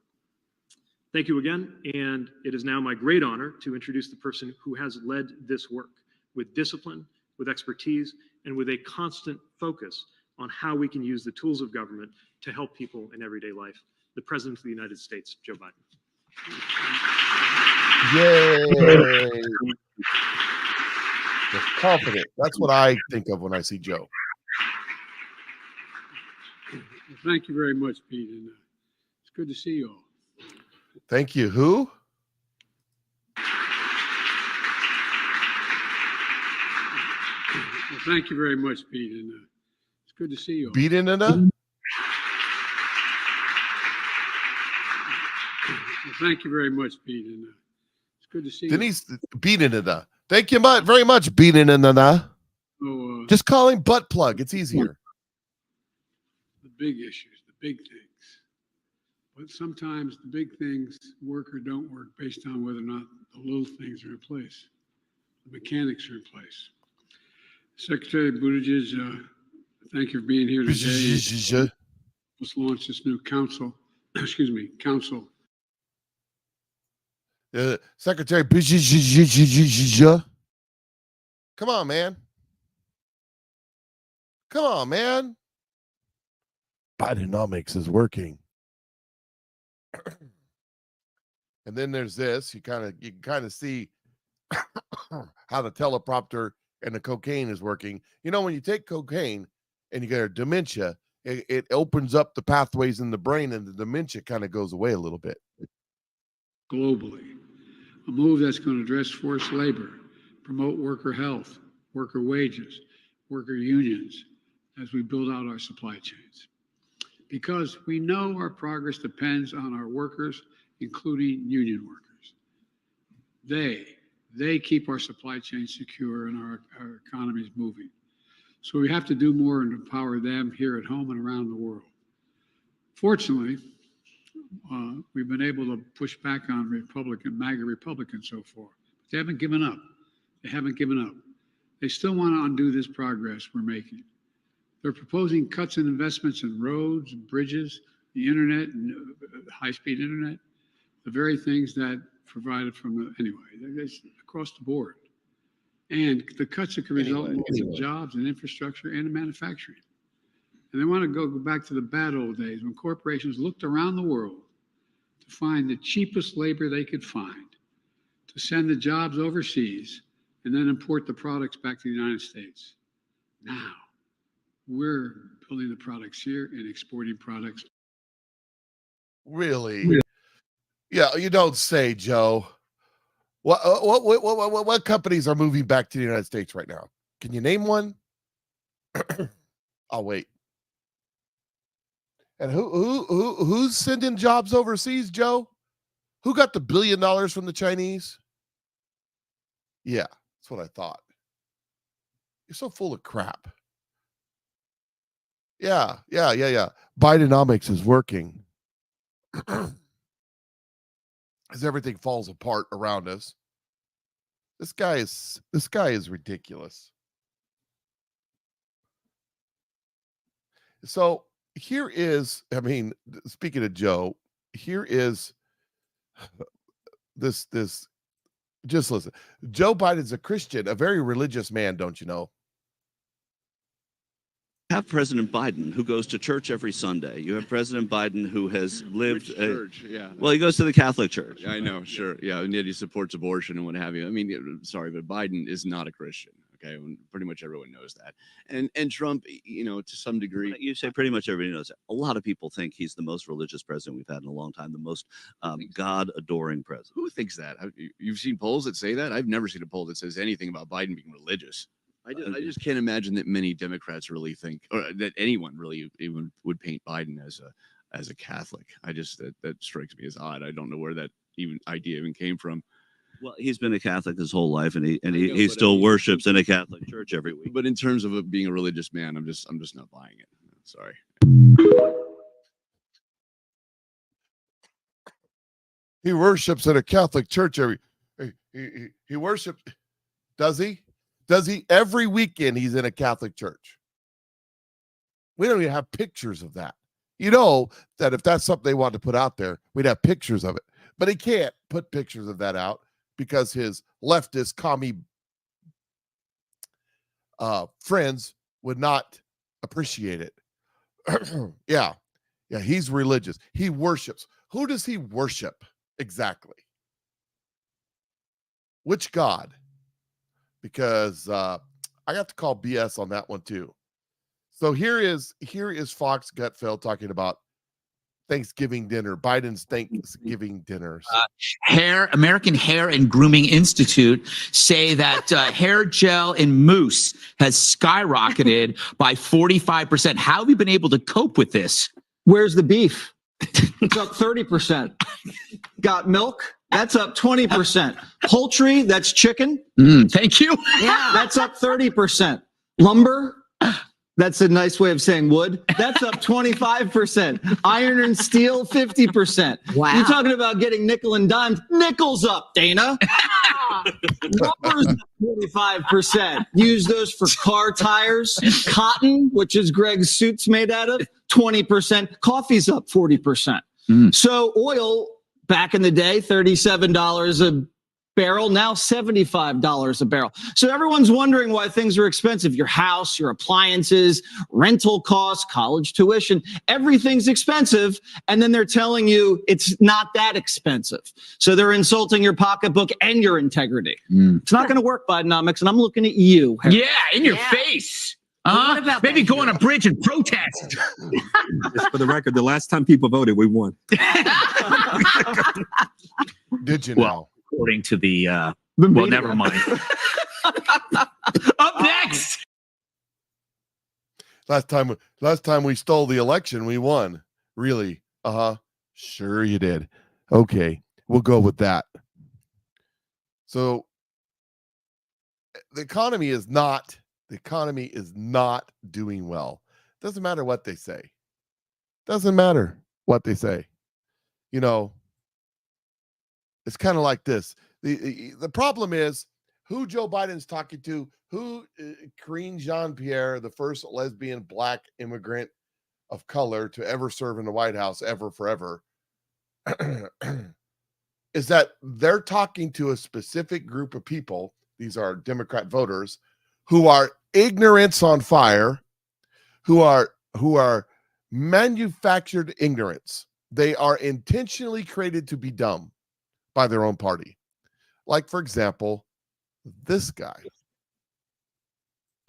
Thank you again, and it is now my great honor to introduce the person who has led this work with discipline, with expertise, and with a constant focus on how we can use the tools of government to help people in everyday life, the President of the United States, Joe Biden. Yay! Confident. That's what I think of when I see Joe. Thank you very much, Pete. And it's good to see you all. Thank you. Who? Well, thank you very much, Pete. And it's good to see you all. Beating in a? Well, thank you very much, Pete. And it's good to see you. Denise, beating in a. Thank you very much, beating in a. So, just call him butt plug. It's easier. The big issues, the big things. But sometimes the big things work or don't work based on whether or not the little things are in place. The mechanics are in place. Secretary Buttigieg, thank you for being here today. Let's launch this new council. Council. Secretary Buttigieg. Come on, man. Come on, man. Bidenomics is working. And then there's this. You can kind of see how the teleprompter and the cocaine is working. You know, when you take cocaine and you get a dementia, it opens up the pathways in the brain, and the dementia kind of goes away a little bit. Globally, a move that's going to address forced labor, promote worker health, worker wages, worker unions, as we build out our supply chains. Because we know our progress depends on our workers, including union workers. They keep our supply chain secure and our economies moving. So we have to do more and empower them here at home and around the world. Fortunately, we've been able to push back on MAGA Republicans so far. But they haven't given up. They haven't given up. They still want to undo this progress we're making. They're proposing cuts in investments in roads, bridges, the internet, and high-speed internet, the very things that provided anyway, it's across the board. And the cuts that can result in loss of jobs and infrastructure and in manufacturing. And they want to go back to the bad old days when corporations looked around the world to find the cheapest labor they could find, to send the jobs overseas, and then import the products back to the United States. Now, we're building the products here and exporting products. Really? Yeah, you don't say, Joe. What companies are moving back to the United States right now? Can you name one? I'll wait. And who's sending jobs overseas, Joe? Who got the $1 billion from the Chinese? Yeah, that's what I thought. You're so full of crap. Yeah. Bidenomics is working. As everything falls apart around us. This guy is ridiculous. So here is, I mean, speaking of Joe, here is this just listen. Joe Biden's a Christian, a very religious man, don't you know? Have President Biden, who goes to church every Sunday. You have President Biden, who has lived. Which church? Yeah. Well, he goes to the Catholic Church. I know, sure. Yeah, and yet he supports abortion and what have you. I mean, sorry, but Biden is not a Christian. Okay, pretty much everyone knows that. And Trump, you know, to some degree. You say pretty much everybody knows that. A lot of people think he's the most religious president we've had in a long time, the most God-adoring president. Who thinks that? You've seen polls that say that? I've never seen a poll that says anything about Biden being religious. I just can't imagine that many Democrats really think, or that anyone really even would paint Biden as a Catholic. That strikes me as odd. I don't know where that idea even came from. Well, he's been a Catholic his whole life, and he still worships in a Catholic church every week. But in terms of being a religious man, I'm just not buying it. Sorry. He worships in a Catholic church he worships. Does he? Does he? Every weekend he's in a Catholic church. We don't even have pictures of that. You know that if that's something they want to put out there, we'd have pictures of it. But he can't put pictures of that out because his leftist commie friends would not appreciate it. Yeah, he's religious. He worships. Who does he worship exactly? Which God? Because I got to call BS on that one too. So here is Fox Gutfeld talking about Thanksgiving dinner, Biden's Thanksgiving dinners. American Hair and Grooming Institute say that hair gel in mousse has skyrocketed by 45%. How have you been able to cope with this? Where's the beef? It's up 30%. Got milk? That's up 20%. Poultry, that's chicken. Thank you. Yeah, that's up 30%. Lumber, that's a nice way of saying wood. That's up 25%. Iron and steel, 50%. Wow. You're talking about getting nickel and dimes. Nickel's up, Dana. Rubber's up 45%. Use those for car tires. Cotton, which is Greg's suits made out of, 20%. Coffee's up 40%. So oil, back in the day, $37 a barrel, now $75 a barrel. So everyone's wondering why things are expensive. Your house, your appliances, rental costs, college tuition, everything's expensive. And then they're telling you it's not that expensive. So they're insulting your pocketbook and your integrity. It's not going to work, Bidenomics, and I'm looking at you, Harry. Yeah, in your face. What about Maybe that? go on a bridge and protest. Just for the record, the last time people voted, we won. Did you Well, according to the well, media. never mind. Up next. Last time we stole the election, we won. Really? Sure you did. Okay, we'll go with that. So the economy is not doing well. Doesn't matter what they say. Doesn't matter what they say. You know, it's kind of like this. The problem is who Joe Biden's talking to, who Karine Jean-Pierre, the first lesbian black immigrant of color to ever serve in the White House ever, forever, is that they're talking to a specific group of people. These are Democrat voters who are ignorance on fire, who are manufactured ignorance. They are intentionally created to be dumb by their own party. Like, for example, this guy.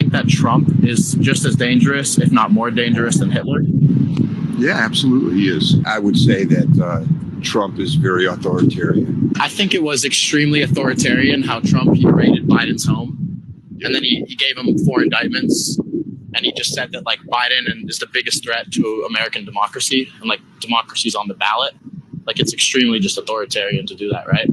I think that Trump is just as dangerous, if not more dangerous, than Hitler. Yeah, absolutely he is. I would say that Trump is very authoritarian. I think it was extremely authoritarian how Trump he raided Biden's home, and then he gave him 4 indictments, and he just said that like Biden is the biggest threat to American democracy, and like democracy's on the ballot. Like it's extremely just authoritarian to do that, right?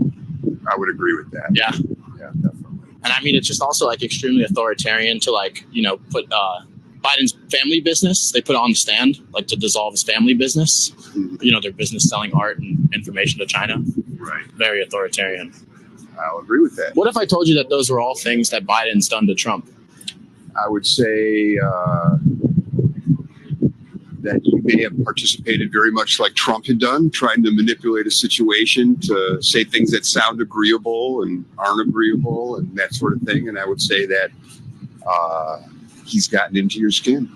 I would agree with that. Yeah. Yeah, definitely. And I mean, it's just also like extremely authoritarian to like, you know, put Biden's family business, they put it on the stand, like to dissolve his family business, you know, their business selling art and information to China. Right. Very authoritarian. I'll agree with that. What if I told you that those were all things that Biden's done to Trump? I would say that you may have participated very much like Trump had done, trying to manipulate a situation to say things that sound agreeable and aren't agreeable and that sort of thing. And I would say that he's gotten into your skin.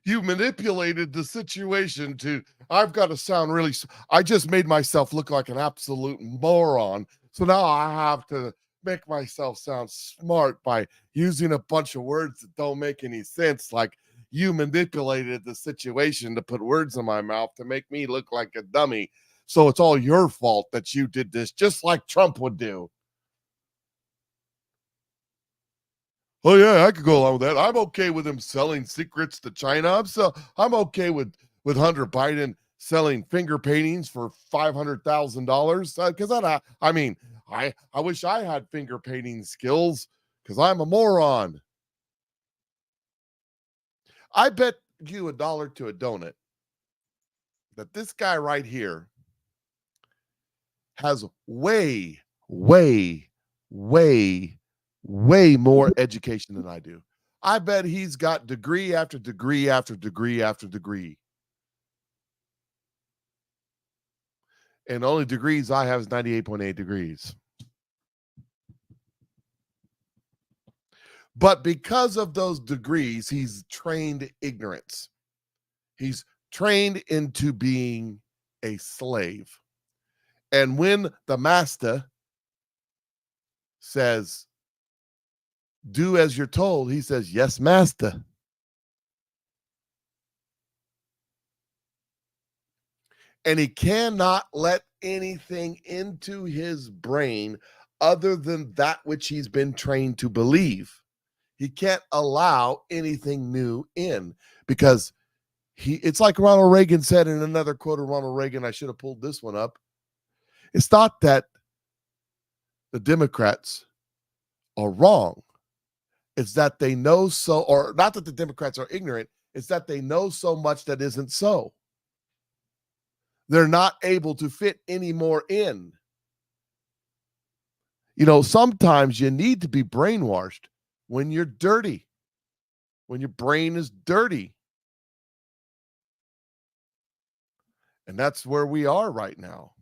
You manipulated the situation to, I've got to sound really, I just made myself look like an absolute moron. So now I have to make myself sound smart by using a bunch of words that don't make any sense. Like you manipulated the situation to put words in my mouth to make me look like a dummy. So it's all your fault that you did this, just like Trump would do. Oh yeah, I could go along with that. I'm okay with him selling secrets to China. I'm okay with Hunter Biden selling finger paintings for $500,000 because I wish I had finger painting skills because I'm a moron. I bet you $1 to a donut that this guy right here has way more education than I do. I bet he's got degree after degree after degree after degree. And the only degrees I have is 98.8 degrees. But because of those degrees, he's trained ignorance. He's trained into being a slave. And when the master says, do as you're told, he says, yes, master. And he cannot let anything into his brain other than that which he's been trained to believe. He can't allow anything new in because it's like Ronald Reagan said in another quote of Ronald Reagan. I should have pulled this one up. It's not that the Democrats are wrong. It's that they know so, or not that the Democrats are ignorant. It's that they know so much that isn't so. They're not able to fit any more in. You know, sometimes you need to be brainwashed when you're dirty, when your brain is dirty. And that's where we are right now.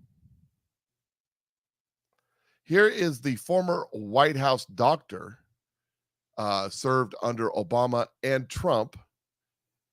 Here is the former White House doctor, served under Obama and Trump.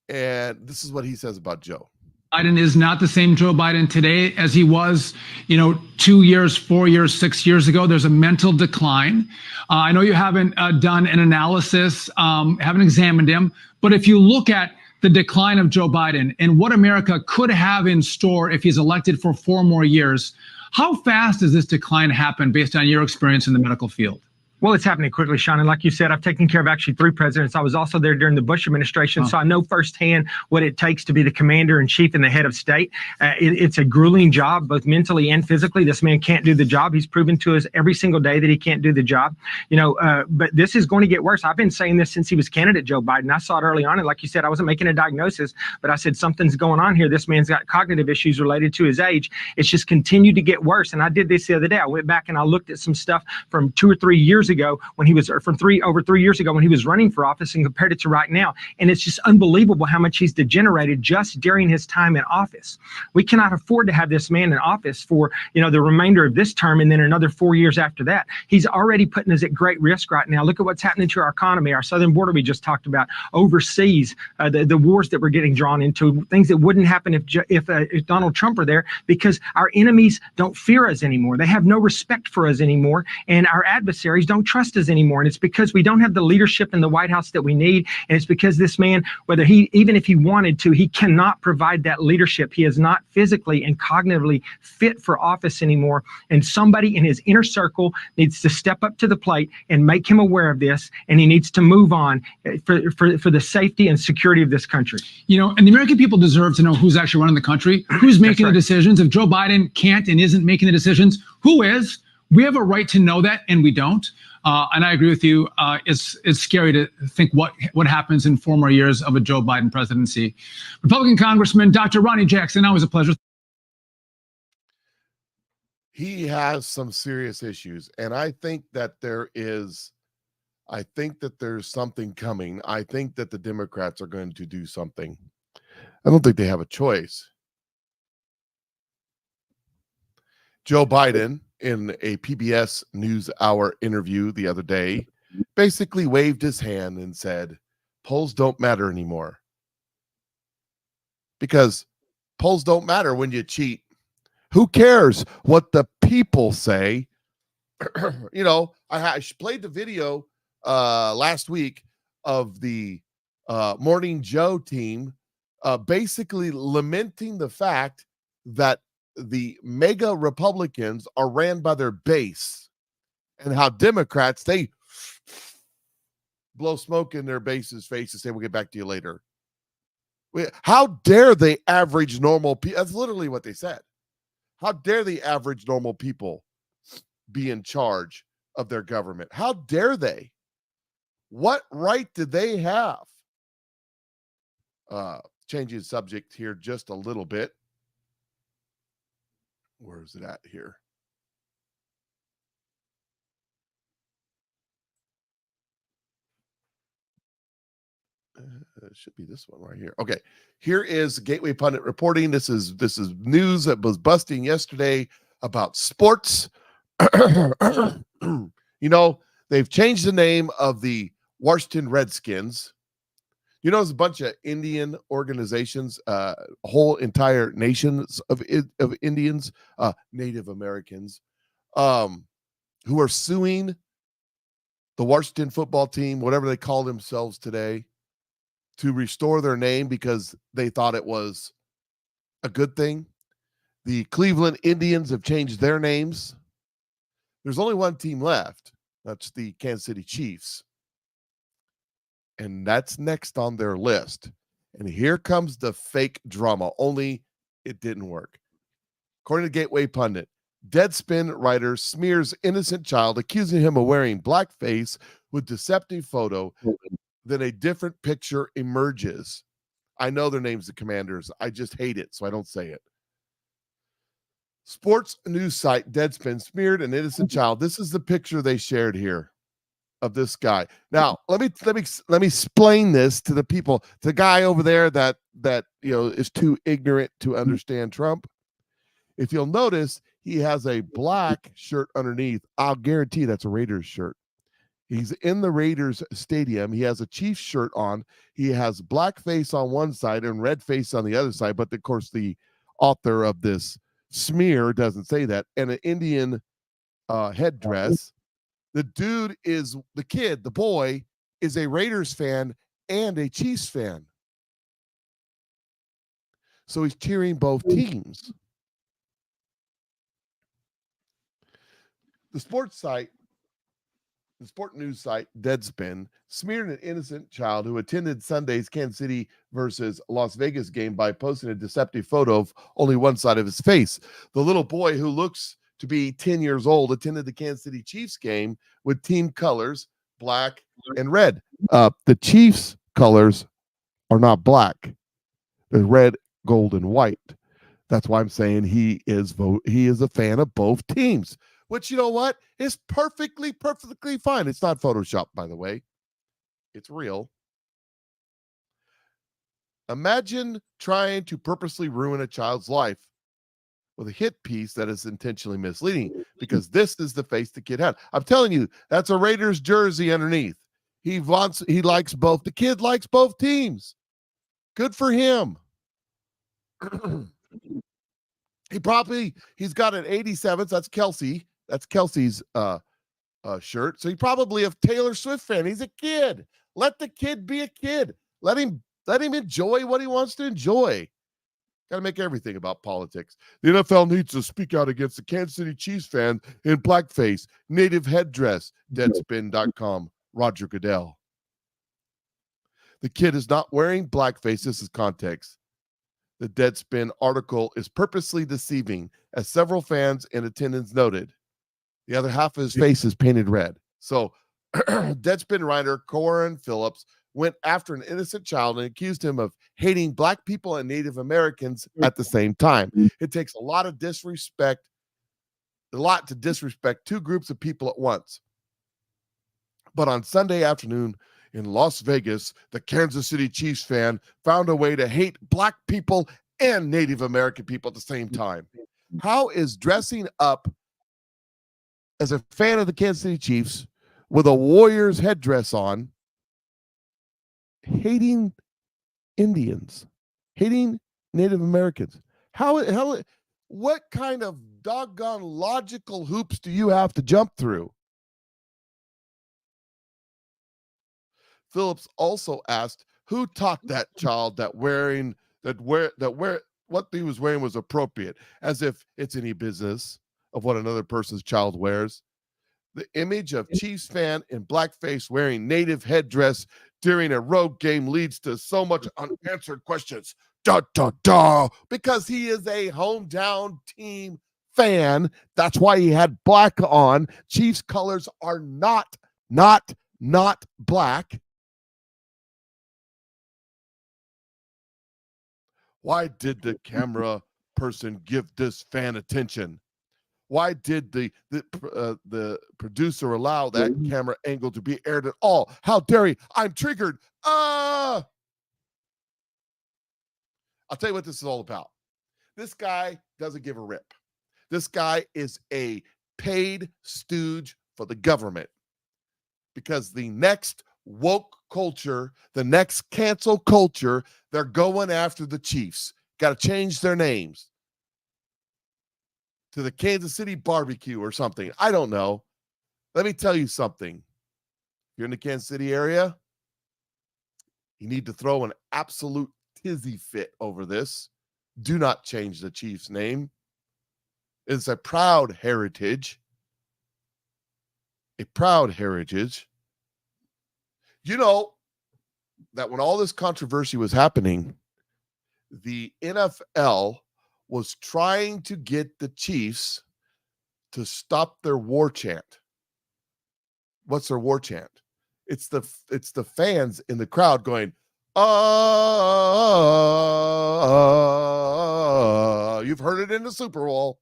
And this is what he says about Joe. Biden is not the same Joe Biden today as he was, 2 years, 4 years, 6 years ago. There's a mental decline. I know you haven't done an analysis, haven't examined him, but if you look at the decline of Joe Biden and what America could have in store if he's elected for 4 more years, how fast does this decline happen based on your experience in the medical field? Well, it's happening quickly, Sean. And like you said, I've taken care of actually 3 presidents. I was also there during the Bush administration, so I know firsthand what it takes to be the commander in chief and the head of state. It's a grueling job, both mentally and physically. This man can't do the job. He's proven to us every single day that he can't do the job. But this is going to get worse. I've been saying this since he was candidate Joe Biden. I saw it early on, and like you said, I wasn't making a diagnosis, but I said something's going on here. This man's got cognitive issues related to his age. It's just continued to get worse. And I did this the other day. I went back and I looked at some stuff from 2 or 3 years ago when he was, or from over 3 years ago when he was running for office, and compared it to right now. And it's just unbelievable how much he's degenerated just during his time in office. We cannot afford to have this man in office for, the remainder of this term and then another 4 years after that. He's already putting us at great risk right now. Look at what's happening to our economy, our southern border we just talked about, overseas, the wars that we're getting drawn into, things that wouldn't happen if Donald Trump were there, because our enemies don't fear us anymore. They have no respect for us anymore, and our adversaries don't trust us anymore. And it's because we don't have the leadership in the White House that we need. And it's because this man, even if he wanted to, he cannot provide that leadership. He is not physically and cognitively fit for office anymore. And somebody in his inner circle needs to step up to the plate and make him aware of this. And he needs to move on for the safety and security of this country. And the American people deserve to know who's actually running the country, who's making the decisions. If Joe Biden can't and isn't making the decisions, who is? We have a right to know that, and we don't. And I agree with you. It's scary to think what happens in 4 more years of a Joe Biden presidency. Republican Congressman Dr. Ronnie Jackson, always a pleasure. He has some serious issues, and I think that there's something coming. I think that the Democrats are going to do something. I don't think they have a choice. Joe Biden, in a PBS NewsHour interview the other day, basically waved his hand and said, polls don't matter anymore. Because polls don't matter when you cheat. Who cares what the people say? I played the video last week of the Morning Joe team basically lamenting the fact that the mega Republicans are ran by their base, and how Democrats, they blow smoke in their base's face and say, we'll get back to you later. How dare the average normal people? That's literally what they said. How dare the average normal people be in charge of their government? How dare they? What right did they have? Changing the subject here just a little bit. Where is it at here? It should be this one right here. Okay, here is Gateway Pundit reporting. This is news that was busting yesterday about sports. They've changed the name of the Washington Redskins. There's a bunch of Indian organizations, whole entire nations of Indians, Native Americans, who are suing the Washington football team, whatever they call themselves today, to restore their name because they thought it was a good thing. The Cleveland Indians have changed their names. There's only one team left. That's the Kansas City Chiefs. And that's next on their list. And here comes the fake drama, only it didn't work. According to Gateway Pundit, Deadspin writer smears innocent child, accusing him of wearing blackface with deceptive photo. Then a different picture emerges. I know their name's the Commanders. I just hate it, so I don't say it. Sports news site Deadspin smeared an innocent child. This is the picture they shared here of this guy. Now, let me explain this to the people. The guy over there that is too ignorant to understand Trump. If you'll notice, he has a black shirt underneath. I'll guarantee that's a Raiders shirt. He's in the Raiders stadium. He has a Chiefs shirt on. He has black face on one side and red face on the other side. But of course, the author of this smear doesn't say that. And an Indian headdress. The boy is a Raiders fan and a Chiefs fan. So he's cheering both teams. The sport news site Deadspin smeared an innocent child who attended Sunday's Kansas City versus Las Vegas game by posting a deceptive photo of only one side of his face. The little boy, who looks to be 10 years old, attended the Kansas City Chiefs game with team colors, black and red. The Chiefs colors are not black. They're red, gold, and white. That's why I'm saying he is a fan of both teams, which, you know what, is perfectly fine. It's not Photoshop, by the way. It's real. Imagine trying to purposely ruin a child's life with a hit piece that is intentionally misleading, because this is the face the kid had. I'm telling you, that's a Raiders jersey underneath. He likes both. The kid likes both teams. Good for him. He's got an 87. That's Kelsey. That's Kelsey's shirt. So he probably a Taylor Swift fan. He's a kid. Let the kid be a kid. Let him enjoy what he wants to enjoy. Got to make everything about politics. The NFL needs to speak out against the Kansas City Chiefs fan in blackface, native headdress, Deadspin.com, Roger Goodell. The kid is not wearing blackface. This is context. The Deadspin article is purposely deceiving, as several fans in attendance noted. The other half of his face is painted red. So Deadspin writer Corin Phillips went after an innocent child and accused him of hating black people and Native Americans at the same time. It takes a lot to disrespect two groups of people at once. But on Sunday afternoon in Las Vegas, the Kansas City Chiefs fan found a way to hate black people and Native American people at the same time. How is dressing up as a fan of the Kansas City Chiefs with a Warriors headdress on, hating Indians, hating Native Americans? What kind of doggone logical hoops do you have to jump through? Phillips also asked who taught that child that what he was wearing was appropriate, as if it's any business of what another person's child wears. The image of Chiefs fan in blackface wearing native headdress during a road game leads to so much unanswered questions. Because he is a hometown team fan. That's why he had black on. Chiefs colors are not black. Why did the camera person give this fan attention? Why did the producer allow that camera angle to be aired at all? How dare he? I'm triggered. I'll tell you what this is all about. This guy doesn't give a rip. This guy is a paid stooge for the government, because the next woke culture, the next cancel culture, they're going after the Chiefs. Got to change their names to the Kansas City barbecue or something. I don't know. Let me tell you something. If you're in the Kansas City area, you need to throw an absolute tizzy fit over this. Do not change the Chiefs' name. It's a proud heritage. A proud heritage. You know that when all this controversy was happening, the NFL was trying to get the Chiefs to stop their war chant. What's their war chant? It's the fans in the crowd going, you've heard it in the Super Bowl.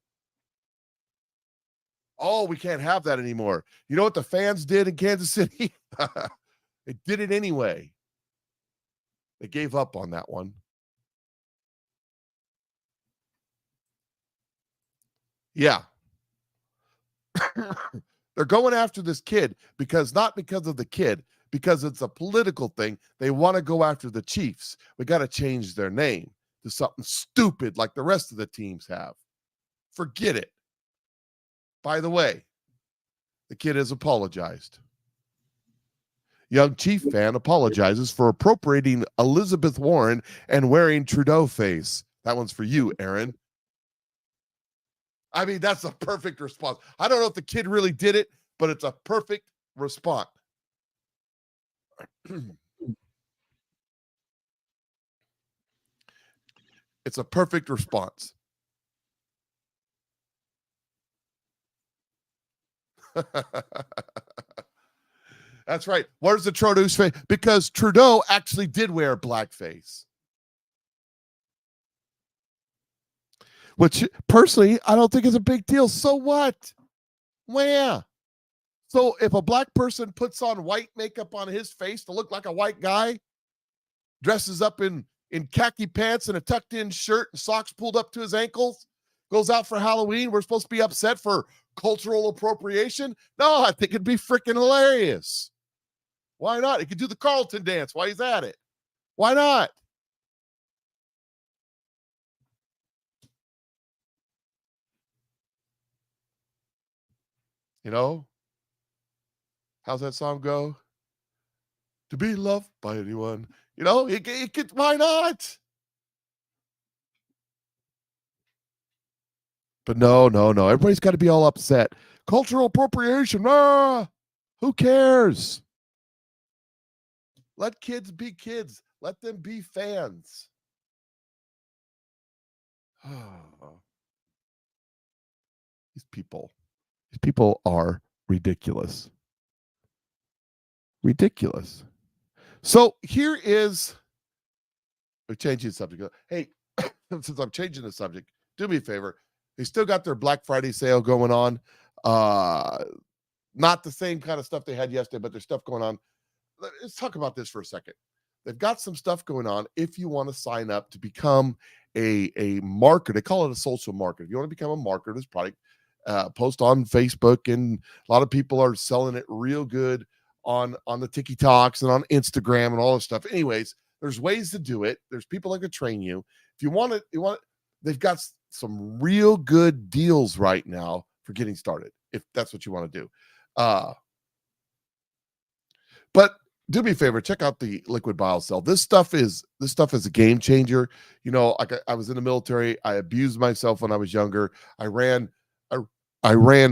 Oh, we can't have that anymore. You know what the fans did in Kansas City? They did it anyway. They gave up on that one. Yeah. They're going after this kid not because of the kid, because it's a political thing. They want to go after the Chiefs. We got to change their name to something stupid like the rest of the teams have. Forget it. By the way, the kid has apologized. Young Chief fan apologizes for appropriating Elizabeth Warren and wearing Trudeau face. That one's for you, Aaron. I mean, that's a perfect response. I don't know if the kid really did it, but it's a perfect response. It's a perfect response. That's right. Where's the Trudeau's face? Because Trudeau actually did wear blackface. Which, personally, I don't think is a big deal. So what? Where? So if a black person puts on white makeup on his face to look like a white guy, dresses up in khaki pants and a tucked-in shirt and socks pulled up to his ankles, goes out for Halloween, we're supposed to be upset for cultural appropriation? No, I think it'd be freaking hilarious. Why not? He could do the Carlton dance while he's at it. Why not? You know? How's that song go? To be loved by anyone. You know, it could, why not? But no. Everybody's got to be all upset. Cultural appropriation. Who cares? Let kids be kids. Let them be fans. These people are ridiculous. Ridiculous. So here is, we're changing the subject. Hey, since I'm changing the subject, do me a favor. They still got their Black Friday sale going on. Not the same kind of stuff they had yesterday, but there's stuff going on. Let's talk about this for a second. They've got some stuff going on if you want to sign up to become a marketer. They call it a social marketer. If you want to become a marketer, this product, post on Facebook, and a lot of people are selling it real good on the TikToks and on Instagram and all this stuff. Anyways, there's ways to do it. There's people that can train you. If you want it, they've got some real good deals right now for getting started, if that's what you want to do. But do me a favor, check out the liquid biocell. This stuff is a game changer. You know, like I was in the military. I abused myself when I was younger. I ran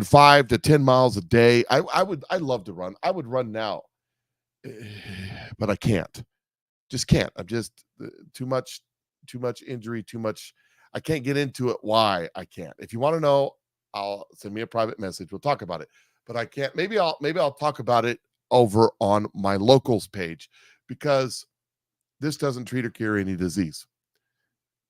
5 to 10 miles a day. I'd love to run. I would run now, but I can't. Just can't. I'm just too much injury, too much. I can't get into it why I can't. If you want to know, I'll send me a private message. We'll talk about it. But I can't. Maybe I'll talk about it over on my locals page, because this doesn't treat or cure any disease.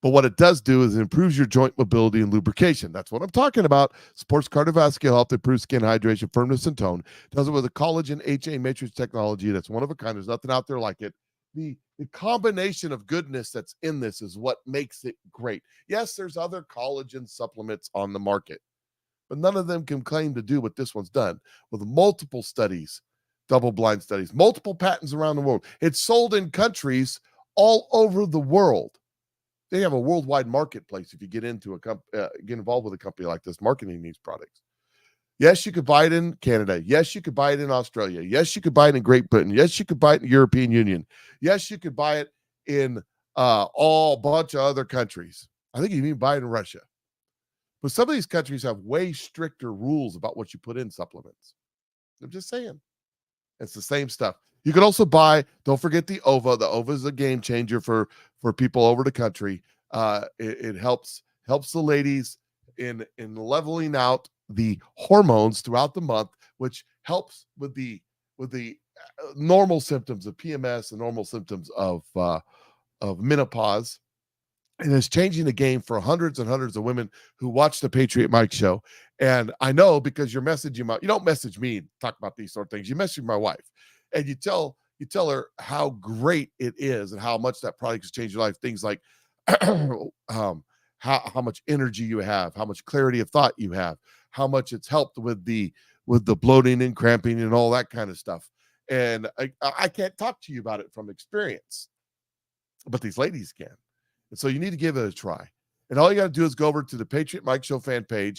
But what it does do is it improves your joint mobility and lubrication. That's what I'm talking about. Supports cardiovascular health, improves skin hydration, firmness, and tone. Does it with a collagen HA matrix technology that's one of a kind. There's nothing out there like it. The combination of goodness that's in this is what makes it great. Yes, there's other collagen supplements on the market, but none of them can claim to do what this one's done, with multiple studies, double-blind studies, multiple patents around the world. It's sold in countries all over the world. They have a worldwide marketplace if you get into get involved with a company like this marketing these products. Yes, you could buy it in Canada. Yes, you could buy it in Australia. Yes, you could buy it in Great Britain. Yes, you could buy it in the European Union. Yes, you could buy it in all bunch of other countries. I think you can even buy it in Russia. But some of these countries have way stricter rules about what you put in supplements. I'm just saying. It's the same stuff. You can also buy, don't forget the OVA. The OVA is a game changer for people over the country. It helps the ladies in leveling out the hormones throughout the month, which helps with the normal symptoms of PMS and normal symptoms of menopause. And it's changing the game for hundreds and hundreds of women who watch the Patriot Mike show. And I know because you're messaging you don't message me and talk about these sort of things. You message my wife and you tell her how great it is and how much that product has changed your life. Things like how much energy you have, how much clarity of thought you have, how much it's helped with the bloating and cramping and all that kind of stuff. And I can't talk to you about it from experience, but these ladies can. And so you need to give it a try. And all you got to do is go over to the Patriot Mike Show fan page,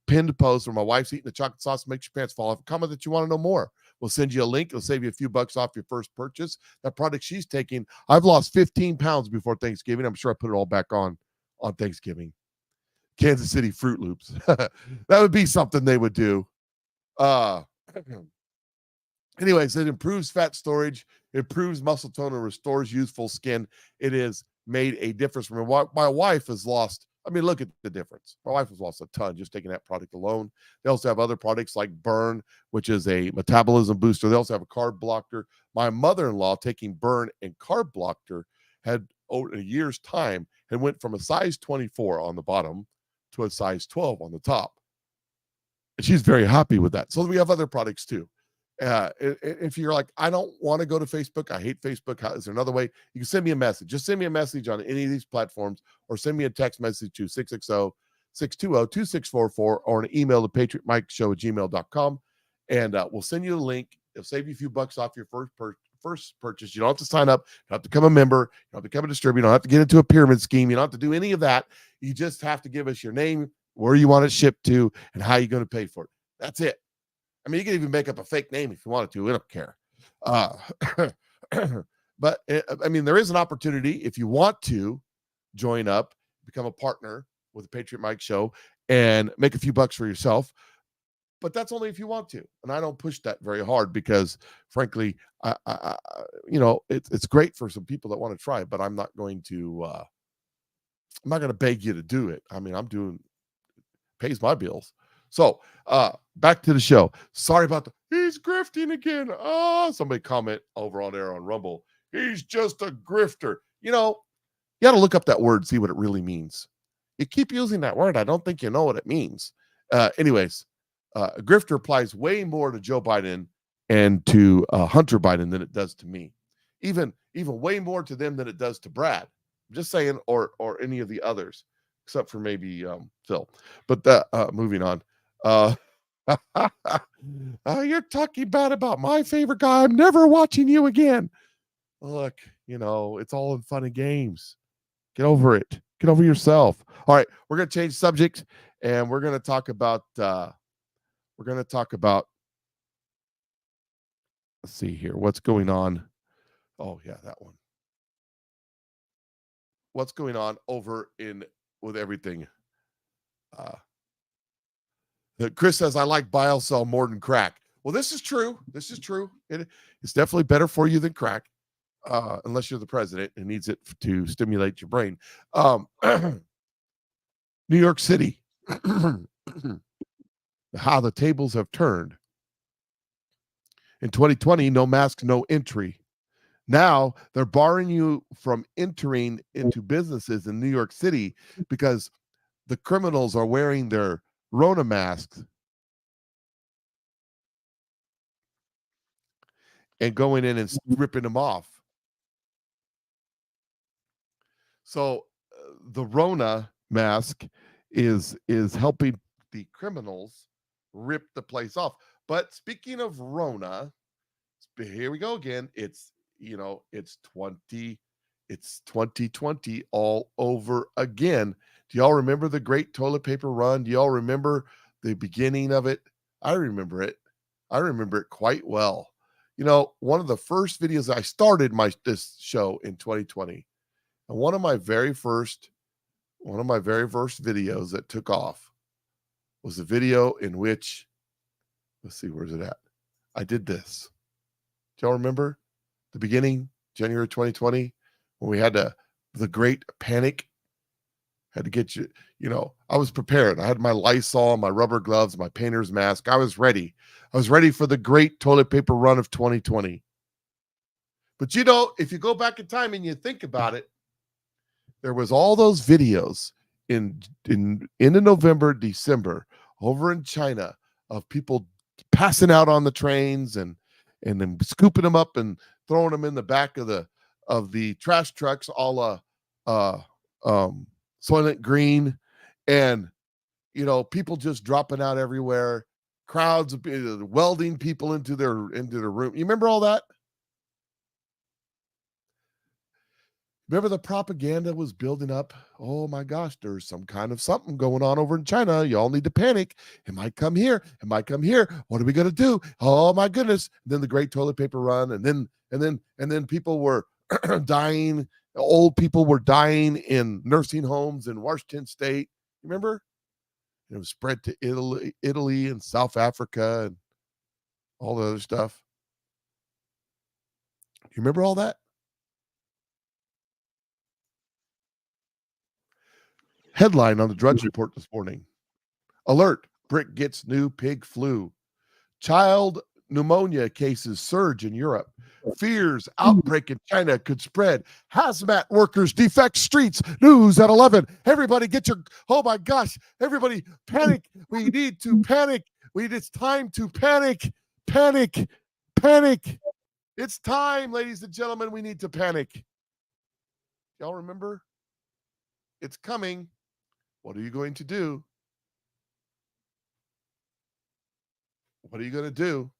pinned post where my wife's eating the chocolate sauce, makes your pants fall off. Comment that you want to know more. We'll send you a link. It'll save you a few bucks off your first purchase. That product she's taking, I've lost 15 pounds before Thanksgiving. I'm sure I put it all back on Thanksgiving. Kansas City Fruit Loops. That would be something they would do. Anyways, it improves fat storage, improves muscle tone, and restores youthful skin. It has made a difference for me. My wife has lost, look at the difference. My wife has lost a ton just taking that product alone. They also have other products like Burn, which is a metabolism booster. They also have a carb blocker. My mother-in-law, taking Burn and carb blocker, had over a year's time and went from a size 24 on the bottom to a size 12 on the top. And she's very happy with that. So we have other products too. If you're like, I don't want to go to Facebook, I hate Facebook, is there another way? You can send me a message. Just send me a message on any of these platforms or send me a text message to 660-620-2644 or an email to patriotmikeshow@gmail.com. And we'll send you the link. It'll save you a few bucks off your first purchase. You don't have to sign up. You don't have to become a member. You don't have to become a distributor. You don't have to get into a pyramid scheme. You don't have to do any of that. You just have to give us your name, where you want it shipped to, and how you're going to pay for it. That's it. You can even make up a fake name if you wanted to. We don't care. But, there is an opportunity if you want to join up, become a partner with the Patriot Mike Show, and make a few bucks for yourself. But that's only if you want to. And I don't push that very hard because, frankly, it's great for some people that want to try it, but I'm not going to beg you to do it. Pays my bills. So back to the show. Sorry about he's grifting again. Somebody comment over on there on Rumble. He's just a grifter. You got to look up that word, see what it really means. You keep using that word. I don't think you know what it means. Anyways, a grifter applies way more to Joe Biden and to Hunter Biden than it does to me. Even way more to them than it does to Brad. I'm just saying, or any of the others, except for maybe Phil. But moving on. You're talking bad about my favorite guy. I'm never watching you again. Look, it's all in fun and games. Get over it. Get over yourself. All right, we're going to change subject, and we're going to talk about let's see here. What's going on? Oh, yeah, that one. What's going on over with everything? Chris says, I like BioCell more than crack. Well, this is true. It's definitely better for you than crack, unless you're the president and needs it to stimulate your brain. New York City, how the tables have turned. In 2020, no mask, no entry. Now they're barring you from entering into businesses in New York City because the criminals are wearing their Rona masks and going in and ripping them off. So the Rona mask is helping the criminals rip the place off. But speaking of Rona, here we go again. It's 2020 all over again. Do y'all remember the great toilet paper run? Do y'all remember the beginning of it? I remember it. I remember it quite well. One of the first videos I started this show in 2020, and one of my very first videos that took off was a video in which, let's see, where's it at? I did this. Do y'all remember the beginning, January 2020, when we had the great panic? Had to get I was prepared. I had my Lysol, my rubber gloves, my painter's mask. I was ready. I was ready for the great toilet paper run of 2020. But if you go back in time and you think about it, there was all those videos in the November, December over in China of people passing out on the trains and then scooping them up and throwing them in the back of the trash trucks, a la Soylent Green, and people just dropping out everywhere, crowds of welding people into their room. You remember all that? Remember the propaganda was building up? Oh my gosh, there's some kind of something going on over in China. You all need to panic. It might come here. It might come here. What are we going to do? Oh my goodness. And then the great toilet paper run. And then people were dying. Old people were dying in nursing homes in Washington State. Remember? It was spread to Italy and South Africa and all the other stuff. You remember all that? Headline on the Drudge Report this morning. Alert, Brit gets new pig flu. Child pneumonia cases surge in Europe. Fears outbreak in China could spread. Hazmat workers defect streets. News at 11. Everybody get your, oh my gosh, everybody panic. We need to panic. It's time to panic. Panic. Panic. It's time, ladies and gentlemen. We need to panic. Y'all remember? It's coming. What are you going to do? What are you going to do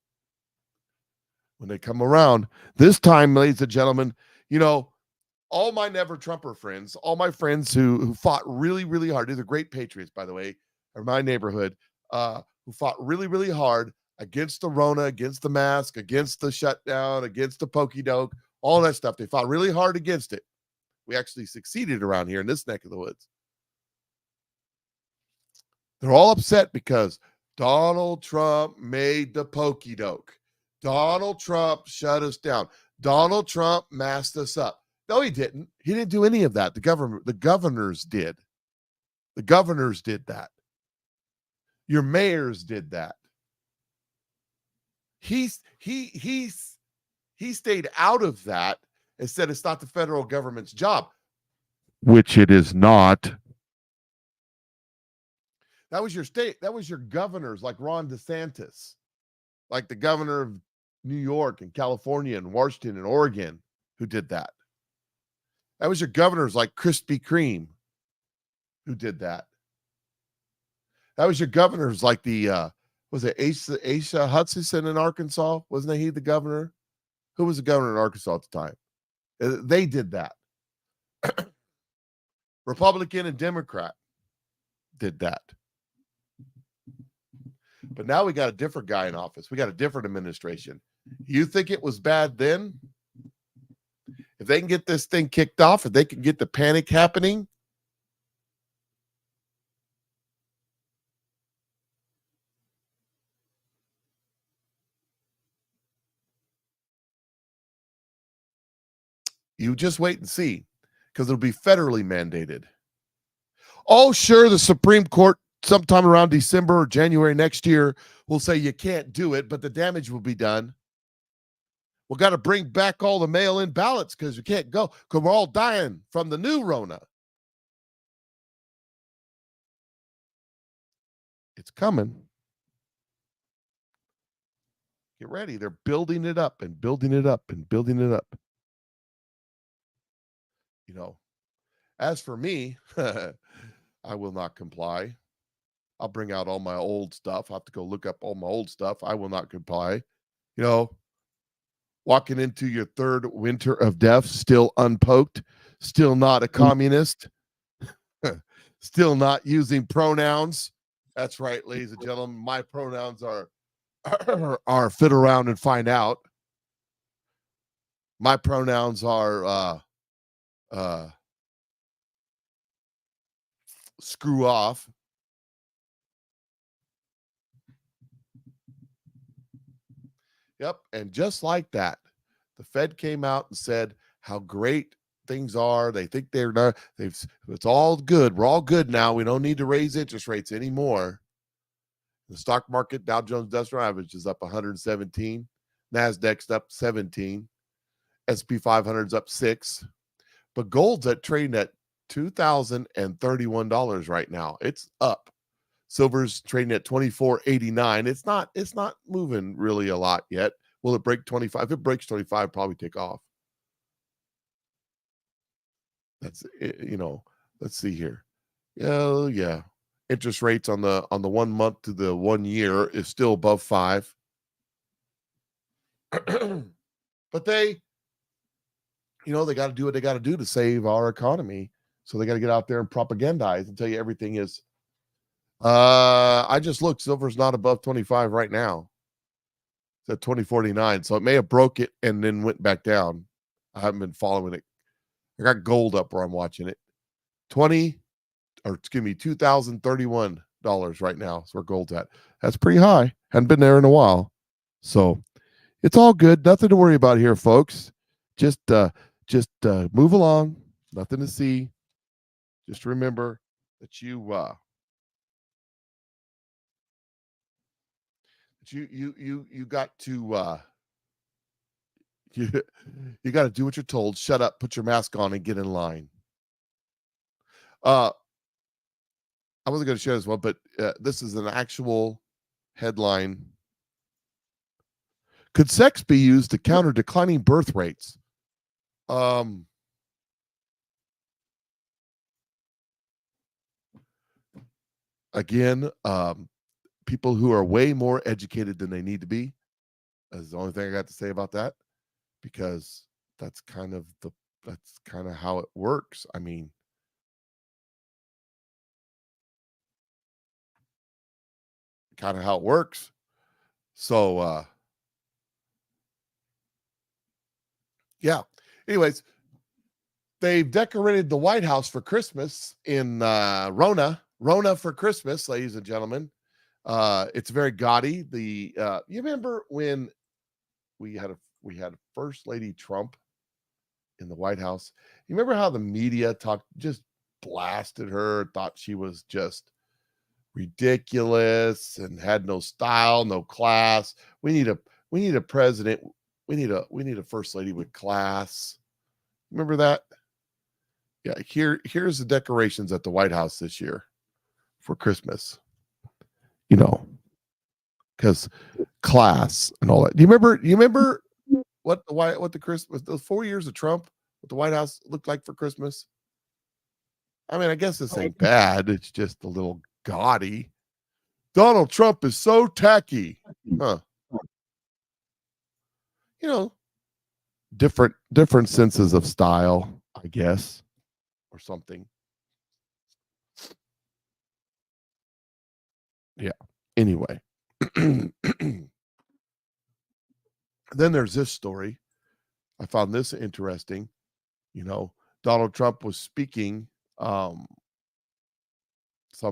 when they come around? This time, ladies and gentlemen, all my Never Trumper friends, all my friends who fought really, really hard, these are great patriots, by the way, in my neighborhood, who fought really, really hard against the Rona, against the mask, against the shutdown, against the pokey doke, all that stuff. They fought really hard against it. We actually succeeded around here in this neck of the woods. They're all upset because Donald Trump made the pokey doke. Donald Trump shut us down. Donald Trump masked us up. No, he didn't. He didn't do any of that. The governors did. The governors did that. Your mayors did that. He stayed out of that and said it's not the federal government's job, which it is not. That was your state. That was your governors like Ron DeSantis, like the governor of New York and California and Washington and Oregon who did that. That was your governors like Krispy Kreme who did that. That was your governors like was it Asa Hutchinson in Arkansas? Wasn't he the governor? Who was the governor in Arkansas at the time? They did that. Republican and Democrat did that. But now we got a different guy in office. We got a different administration. You think it was bad then? If they can get this thing kicked off, if they can get the panic happening, you just wait and see, because it'll be federally mandated. Oh, sure, the Supreme Court sometime around December or January next year will say you can't do it, but the damage will be done. We've got to bring back all the mail-in ballots because we can't go because we're all dying from the new Rona. It's coming. Get ready. They're building it up and building it up and building it up. As for me, I will not comply. I'll bring out all my old stuff. I'll have to go look up all my old stuff. I will not comply. Walking into your third winter of death, still unpoked, still not a communist, still not using pronouns. That's right, ladies and gentlemen. My pronouns are fit around and find out. My pronouns are screw off. Yep. And just like that, the Fed came out and said how great things are. They think they're not, it's all good. We're all good now. We don't need to raise interest rates anymore. The stock market, Dow Jones Industrial Average is up 117. NASDAQ's up 17. S&P 500's up 6. But gold's trading at $2,031 right now. It's up. Silver's trading at $24.89. It's not moving really a lot yet. Will it break 25? If it breaks 25, probably take off. That's it, let's see here. Oh yeah. Interest rates on the 1 month to the 1 year is still above 5. But they got to do what they got to do to save our economy. So they got to get out there and propagandize and tell you everything is. I just looked. Silver's not above 25 right now. It's at 2049. So it may have broke it and then went back down. I haven't been following it. I got gold up where I'm watching it. $2,031 right now. That's where gold's at. That's pretty high. Hadn't been there in a while. So it's all good. Nothing to worry about here, folks. Just move along. Nothing to see. Just remember that you got to you got to do what you're told. Shut up, put your mask on, and get in line. I wasn't going to share this one, but this is an actual headline. Could sex be used to counter declining birth rates? Again, people who are way more educated than they need to be. That's the only thing I got to say about that, because that's kind of how it works. I mean, kind of how it works. So, yeah. Anyways, they've decorated the White House for Christmas in Rona for Christmas, ladies and gentlemen. It's very gaudy. You remember when we had First Lady Trump in the White House? You remember how the media just blasted her, thought she was just ridiculous and had no style, no class. We need a president. We need a first lady with class. Remember that? Yeah, here's the decorations at the White House this year for Christmas. Because class and all that. Do you remember what the Christmas, those 4 years of Trump, what the White House looked like for Christmas? I mean, I guess this ain't bad. It's just a little gaudy. Donald Trump is so tacky. Huh. Different senses of style, I guess, or something. Yeah. Anyway. Then there's this story. I found this interesting. Donald Trump was speaking some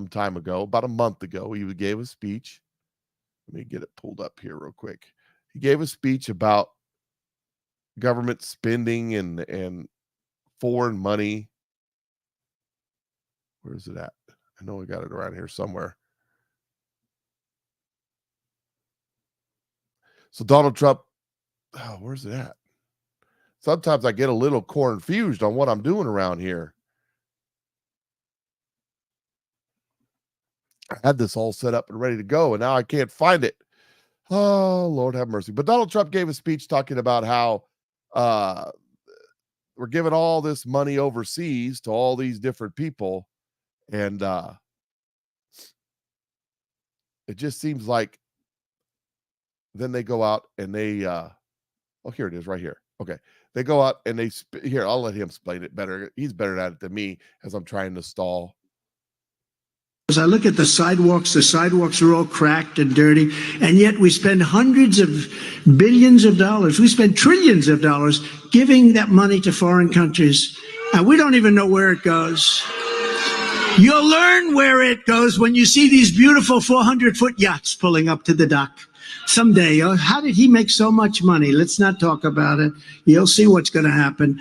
time ago, about a month ago. He gave a speech. Let me get it pulled up here real quick. He gave a speech about government spending and foreign money. Where is it at? I know we got it around here somewhere. So Donald Trump, where's it at? Sometimes I get a little confused on what I'm doing around here. I had this all set up and ready to go, and now I can't find it. Oh, Lord have mercy. But Donald Trump gave a speech talking about how we're giving all this money overseas to all these different people. And it just seems like then they go out and they, here it is right here. Okay. They go out and here, I'll let him explain it better. He's better at it than me as I'm trying to stall. As I look at the sidewalks are all cracked and dirty, and yet we spend hundreds of billions of dollars. We spend trillions of dollars giving that money to foreign countries, and we don't even know where it goes. You'll learn where it goes when you see these beautiful 400-foot yachts pulling up to the dock. Someday, how did he make so much money? Let's not talk about it. You'll see what's going to happen.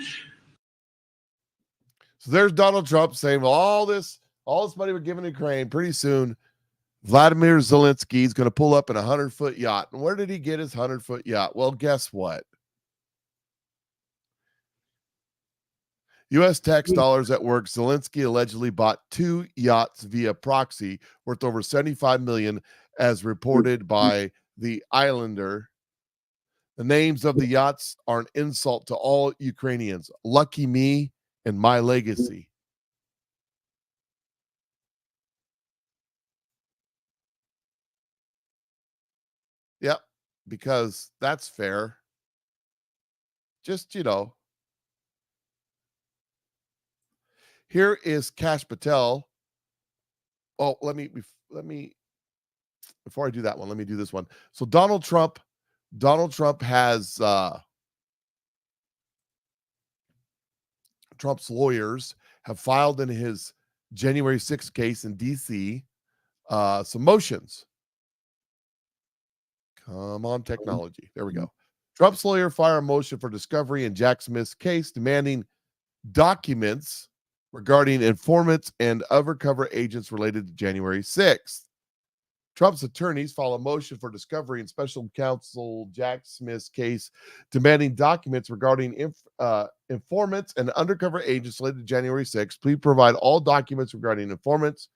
So there's Donald Trump saying, well, all this money we're giving to Ukraine, pretty soon, Vladimir Zelensky is going to pull up in a 100-foot yacht. And where did he get his 100-foot yacht? Well, guess what? U.S. tax dollars at work. Zelensky allegedly bought 2 yachts via proxy worth over $75 million, as reported by the Islander. The names of the yachts are an insult to all Ukrainians. Lucky me and my legacy. Yep, because that's fair. Just, here is Kash Patel. Oh, let me before I do that one, let me do this one. So Donald Trump has Trump's lawyers have filed in his January 6th case in DC some motions. Come on, technology. There we go. Trump's lawyer filed a motion for discovery in Jack Smith's case, demanding documents regarding informants and undercover agents related to January 6th. Trump's attorneys filed a motion for discovery in special counsel Jack Smith's case, demanding documents regarding informants and undercover agents related to January 6th. Please provide all documents regarding informants,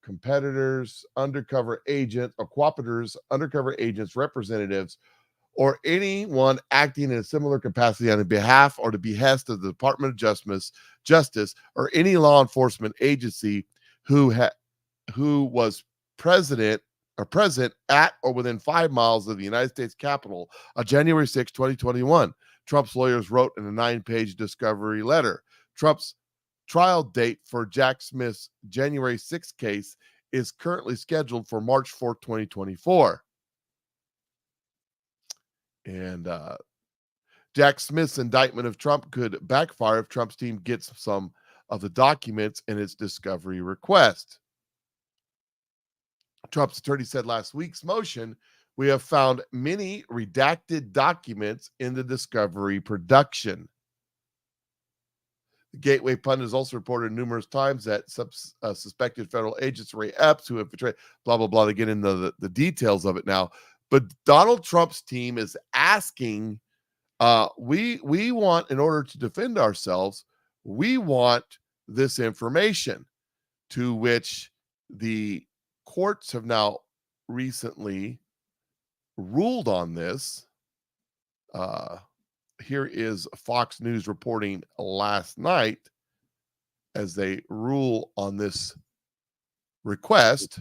competitors, undercover agents, or cooperators, undercover agents, representatives, or anyone acting in a similar capacity on the behalf or the behest of the Department of Justice or any law enforcement agency who was present at or within 5 miles of the United States Capitol on January 6, 2021. Trump's lawyers wrote in a 9-page discovery letter. Trump's trial date for Jack Smith's January 6th case is currently scheduled for March 4, 2024. And Jack Smith's indictment of Trump could backfire if Trump's team gets some of the documents in its discovery request. Trump's attorney said last week's motion, we have found many redacted documents in the discovery production. The Gateway Pundit has also reported numerous times that suspected federal agents, Ray Epps, who have betrayed, blah, blah, blah, to get into the details of it now. But Donald Trump's team is asking, we want, in order to defend ourselves, we want this information, to which the courts have now recently ruled on this. Here is Fox News reporting last night as they rule on this request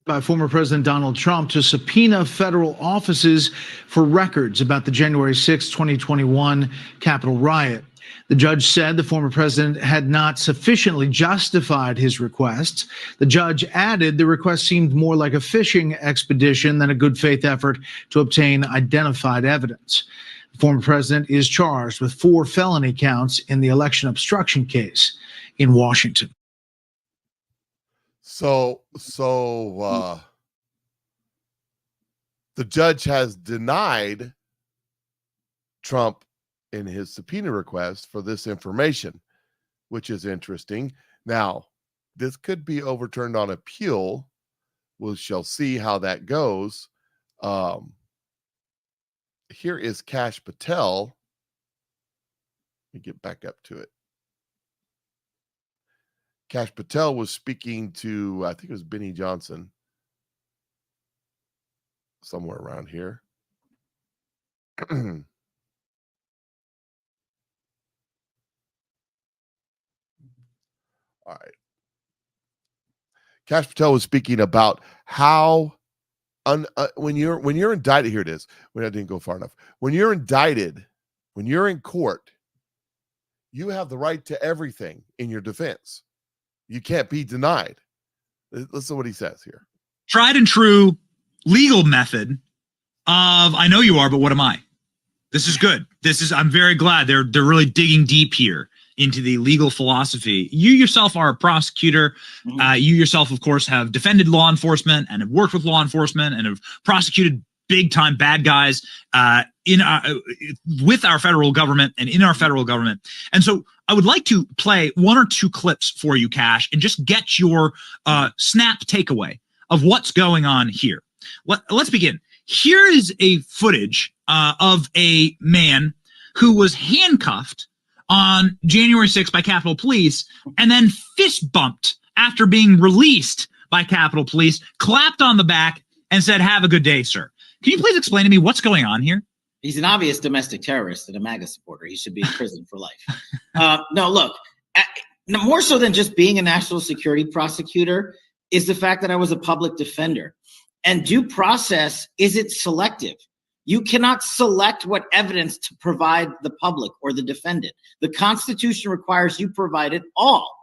by former President Donald Trump to subpoena federal offices for records about the January 6, 2021 Capitol riot. The judge said the former president had not sufficiently justified his requests. The judge added the request seemed more like a fishing expedition than a good faith effort to obtain identified evidence. The former president is charged with 4 felony counts in the election obstruction case in Washington. So the judge has denied Trump in his subpoena request for this information, which is interesting. Now, this could be overturned on appeal. We shall see how that goes. Here is Kash Patel. Let me get back up to it. Kash Patel was speaking to, I think it was Benny Johnson, somewhere around here. All right. Kash Patel was speaking about how when you're indicted, here it is. When I didn't go far enough. When you're indicted, when you're in court, you have the right to everything in your defense. You can't be denied. Listen to what he says here. Tried and true legal method of I know you are, but what am I? This is good. I'm very glad they're really digging deep here into the legal philosophy. You yourself are a prosecutor. You yourself, of course, have defended law enforcement and have worked with law enforcement and have prosecuted big time bad guys with our federal government and in our federal government. And so I would like to play 1 or 2 clips for you, Kash, and just get your snap takeaway of what's going on here. Let's begin. Here is a footage of a man who was handcuffed on January 6th by Capitol Police, and then fist bumped after being released by Capitol Police, clapped on the back, and said, "Have a good day, sir." Can you please explain to me what's going on here? He's an obvious domestic terrorist and a MAGA supporter. He should be in prison for life. No, look, more so than just being a national security prosecutor is the fact that I was a public defender. And due process isn't selective. You cannot select what evidence to provide the public or the defendant. The Constitution requires you provide it all.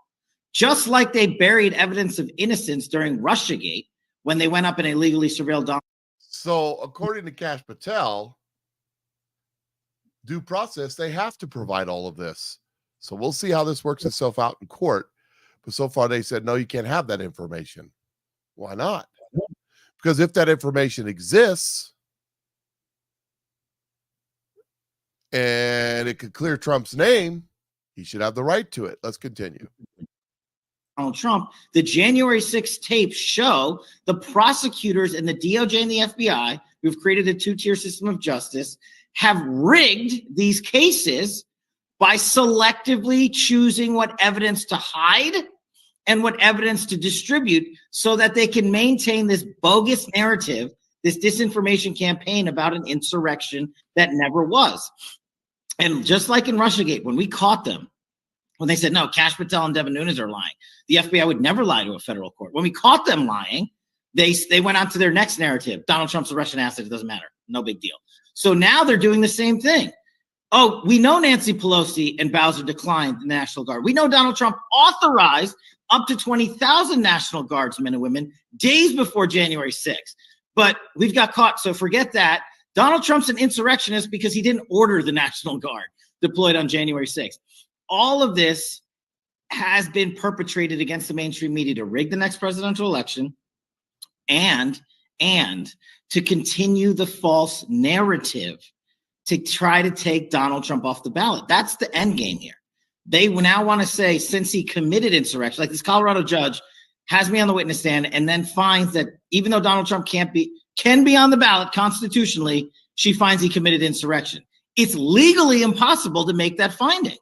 Just like they buried evidence of innocence during Russiagate when they went up and illegally surveilled Donald. So according to Kash Patel, due process, they have to provide all of this. So we'll see how this works itself out in court. But so far they said, no, you can't have that information. Why not? Because if that information exists and it could clear Trump's name, he should have the right to it. Let's continue. Donald Trump, the January 6th tapes show the prosecutors and the DOJ and the FBI, who've created a two-tier system of justice, have rigged these cases by selectively choosing what evidence to hide and what evidence to distribute so that they can maintain this bogus narrative, this disinformation campaign about an insurrection that never was. And just like in Russiagate, when we caught them, when they said, no, Kash Patel and Devin Nunes are lying, the FBI would never lie to a federal court. When we caught them lying, they went on to their next narrative. Donald Trump's a Russian asset. It doesn't matter. No big deal. So now they're doing the same thing. Oh, we know Nancy Pelosi and Bowser declined the National Guard. We know Donald Trump authorized up to 20,000 National Guardsmen and women days before January 6th. But we've got caught. So forget that. Donald Trump's an insurrectionist because he didn't order the National Guard deployed on January 6th. All of this has been perpetrated against the mainstream media to rig the next presidential election and to continue the false narrative to try to take Donald Trump off the ballot. That's the end game here. They now want to say, since he committed insurrection, like this Colorado judge has me on the witness stand and then finds that even though Donald Trump can be on the ballot constitutionally, she finds he committed insurrection. It's legally impossible to make that finding,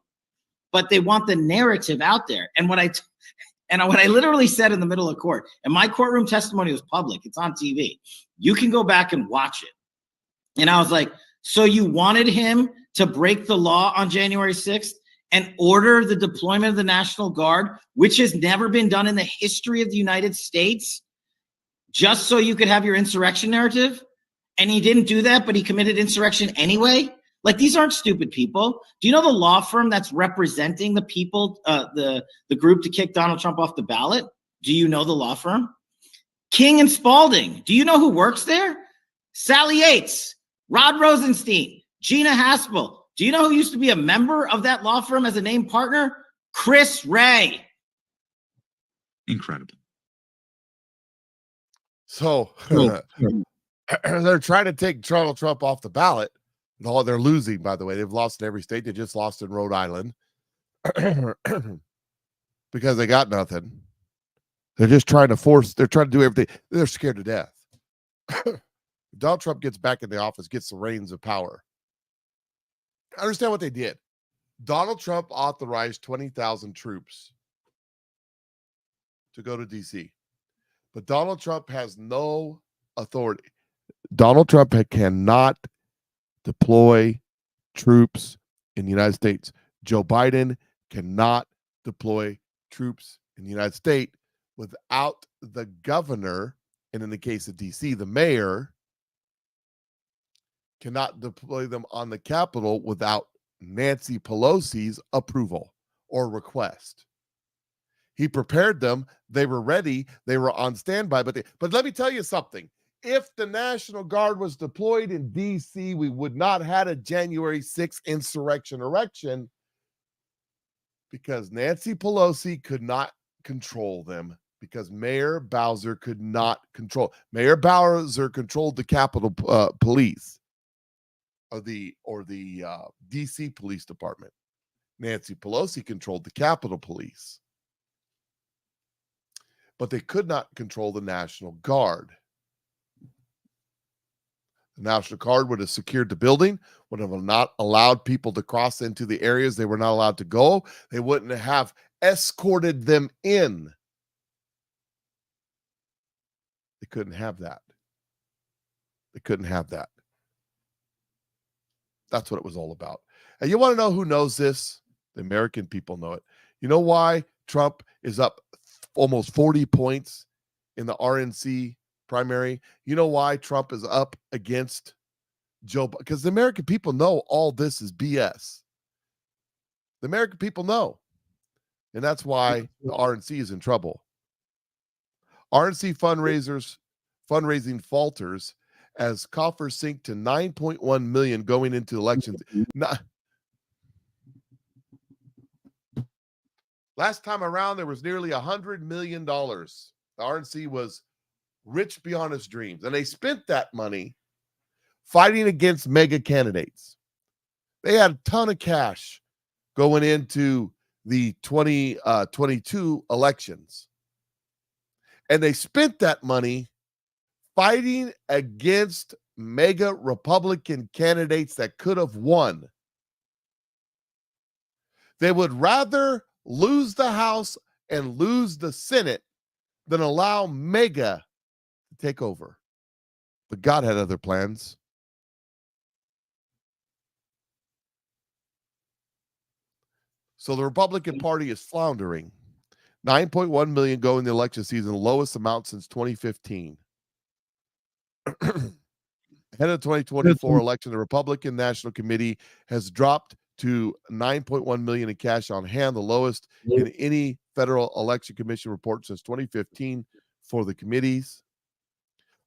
but they want the narrative out there. And what I literally said in the middle of court, and my courtroom testimony was public, it's on TV. You can go back and watch it. And I was like, so you wanted him to break the law on January 6th and order the deployment of the National Guard, which has never been done in the history of the United States, just so you could have your insurrection narrative? And he didn't do that, but he committed insurrection anyway? Like, these aren't stupid people. Do you know the law firm that's representing the people, the group to kick Donald Trump off the ballot? Do you know the law firm? King and Spalding. Do you know who works there? Sally Yates, Rod Rosenstein, Gina Haspel. Do you know who used to be a member of that law firm as a named partner? Chris Wray. Incredible. So they're trying to take Donald Trump off the ballot. No, they're losing, by the way. They've lost in every state. They just lost in Rhode Island because they got nothing. They're just trying to do everything. They're scared to death. Donald Trump gets back in the office, gets the reins of power. I understand what they did. Donald Trump authorized 20,000 troops to go to D.C., but Donald Trump has no authority. Donald Trump cannot deploy troops in the United States. Joe Biden cannot deploy troops in the United States without the governor, and in the case of D.C., the mayor, cannot deploy them on the Capitol without Nancy Pelosi's approval or request. He prepared them. They were ready. They were on standby. But let me tell you something. If the National Guard was deployed in D.C., we would not have had a January 6th insurrection because Nancy Pelosi could not control them, because Mayor Bowser could not control. Mayor Bowser controlled the Capitol Police or the D.C. Police Department. Nancy Pelosi controlled the Capitol Police, but they could not control the National Guard. The National Guard would have secured the building, would have not allowed people to cross into the areas they were not allowed to go. They wouldn't have escorted them in. They couldn't have that. They couldn't have that. That's what it was all about. And you want to know who knows this? The American people know it. You know why Trump is up almost 40 points in the RNC primary? You know why Trump is up against Joe Biden? Because the American people know all this is BS. The American people know. And that's why the RNC is in trouble. RNC fundraising falters as coffers sink to 9.1 million going into elections. Last time around, there was nearly $100 million. The RNC was rich beyond its dreams, and they spent that money fighting against mega candidates. They had a ton of cash going into the 2022 elections, and they spent that money fighting against mega Republican candidates that could have won. They would rather lose the House and lose the Senate than allow mega to take over. But God had other plans. So the Republican Party is floundering. 9.1 million go in the election season, the lowest amount since 2015. Ahead of the 2024 election, the Republican National Committee has dropped to 9.1 million in cash on hand, the lowest in any federal election commission report since 2015 for the committees.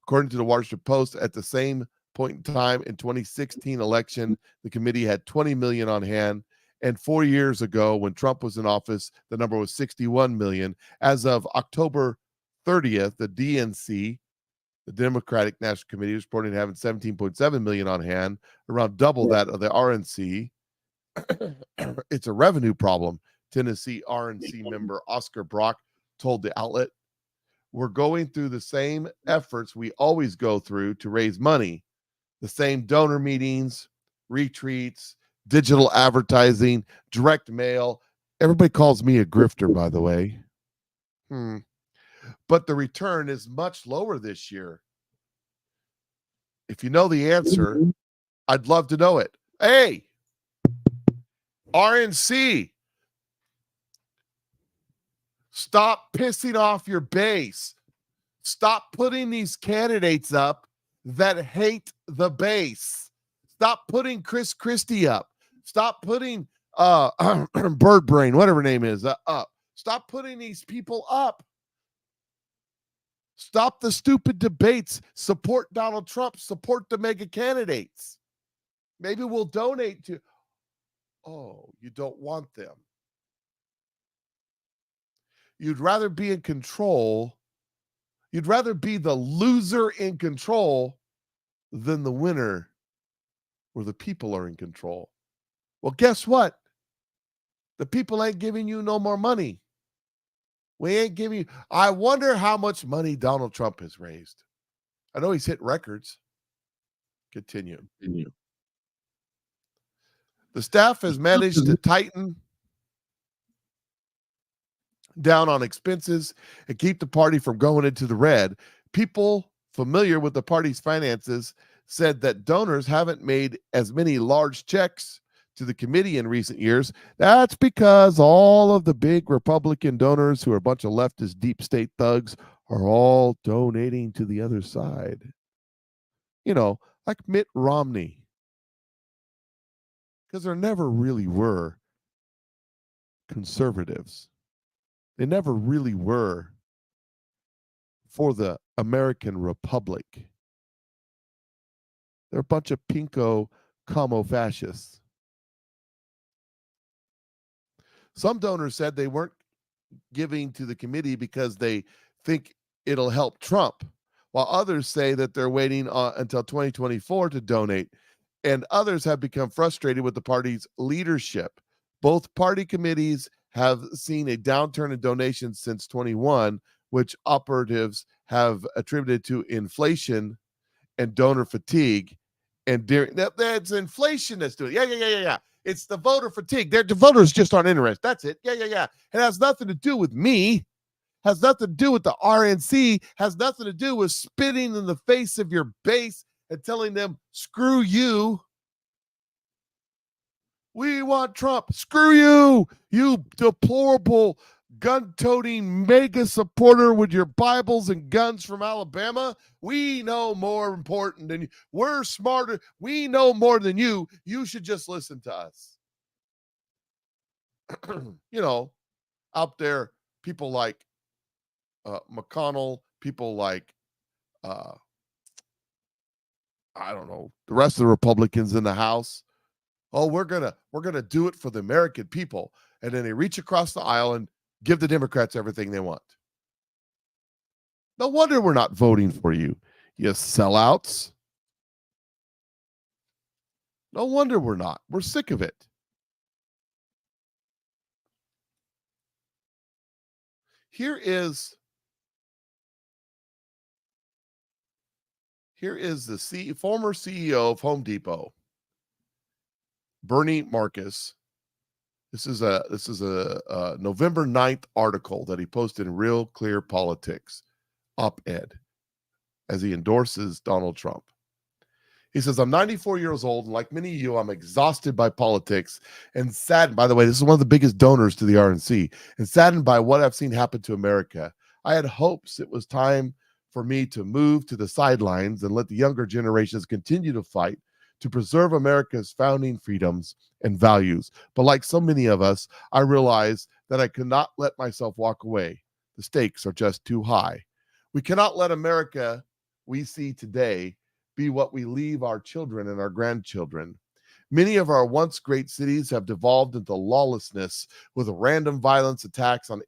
According to the Washington Post, at the same point in time in 2016 election, the committee had 20 million on hand. And 4 years ago, when Trump was in office, the number was 61 million. As of October 30th, the DNC, the Democratic National Committee, is reporting having 17.7 million on hand, around double that of the RNC. It's a revenue problem, Tennessee RNC member Oscar Brock told the outlet. We're going through the same efforts we always go through to raise money, the same donor meetings, retreats, digital advertising, direct mail. Everybody calls me a grifter, by the way. But the return is much lower this year. If you know the answer, I'd love to know it. Hey, RNC, stop pissing off your base. Stop putting these candidates up that hate the base. Stop putting Chris Christie up. Stop putting Bird Brain, whatever her name is, up. Stop putting these people up. Stop the stupid debates. Support Donald Trump. Support the mega candidates. Maybe we'll donate to. Oh, you don't want them. You'd rather be in control. You'd rather be the loser in control than the winner where the people are in control. Well, guess what? The people ain't giving you no more money. We ain't giving you. I wonder how much money Donald Trump has raised. I know he's hit records. Continue. The staff has managed to tighten down on expenses and keep the party from going into the red. People familiar with the party's finances said that donors haven't made as many large checks to the committee in recent years. That's because all of the big Republican donors who are a bunch of leftist deep state thugs are all donating to the other side. You know, like Mitt Romney. Because there never really were conservatives. They never really were for the American Republic. They're a bunch of pinko commo fascists. Some donors said they weren't giving to the committee because they think it'll help Trump, while others say that they're waiting until 2024 to donate. And others have become frustrated with the party's leadership. Both party committees have seen a downturn in donations since 21, which operatives have attributed to inflation and donor fatigue. And that's inflation that's doing it. Yeah. It's the voter fatigue. The voters just aren't interested. That's it. Yeah. It has nothing to do with me. Has nothing to do with the RNC. Has nothing to do with spitting in the face of your base and telling them, screw you. We want Trump. Screw you, you deplorable gun-toting mega supporter with your Bibles and guns from Alabama. We know more important than you. We're smarter. We know more than you. You should just listen to us. Out there, people like McConnell, people like, I don't know, the rest of the Republicans in the House. Oh, we're gonna do it for the American people. And then they reach across the aisle and give the Democrats everything they want. No wonder we're not voting for you, you sellouts. No wonder we're not. We're sick of it. Here is the former CEO of Home Depot, Bernie Marcus. This is a November 9th article that he posted in Real Clear Politics op-ed as he endorses Donald Trump. He says, I'm 94 years old, and like many of you, I'm exhausted by politics and saddened. By the way, this is one of the biggest donors to the RNC, and saddened by what I've seen happen to America. I had hopes it was time for me to move to the sidelines and let the younger generations continue to fight to preserve America's founding freedoms and values. But like so many of us, I realized that I could not let myself walk away. The stakes are just too high. We cannot let America we see today be what we leave our children and our grandchildren. Many of our once great cities have devolved into lawlessness with random violence attacks on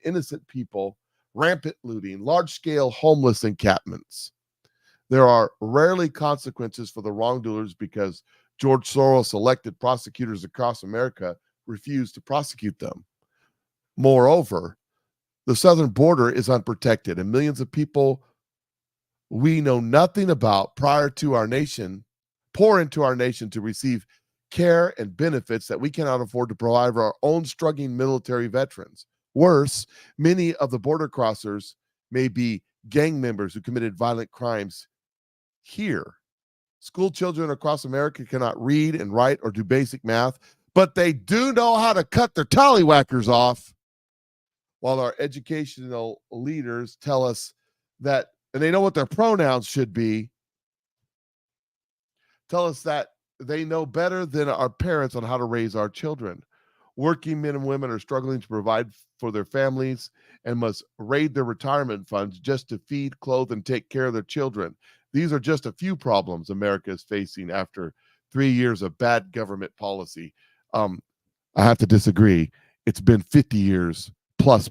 innocent people, rampant looting, large-scale homeless encampments. There are rarely consequences for the wrongdoers because George Soros elected prosecutors across America refuse to prosecute them. Moreover, the southern border is unprotected, and millions of people we know nothing about pour into our nation to receive care and benefits that we cannot afford to provide for our own struggling military veterans. Worse, many of the border crossers may be gang members who committed violent crimes here. School children across America cannot read and write or do basic math, but they do know how to cut their tallywhackers off. While our educational leaders tell us that, and they know what their pronouns should be, tell us that they know better than our parents on how to raise our children. Working men and women are struggling to provide for their families and must raid their retirement funds just to feed, clothe, and take care of their children. These are just a few problems America is facing after 3 years of bad government policy. I have to disagree. It's been 50 years plus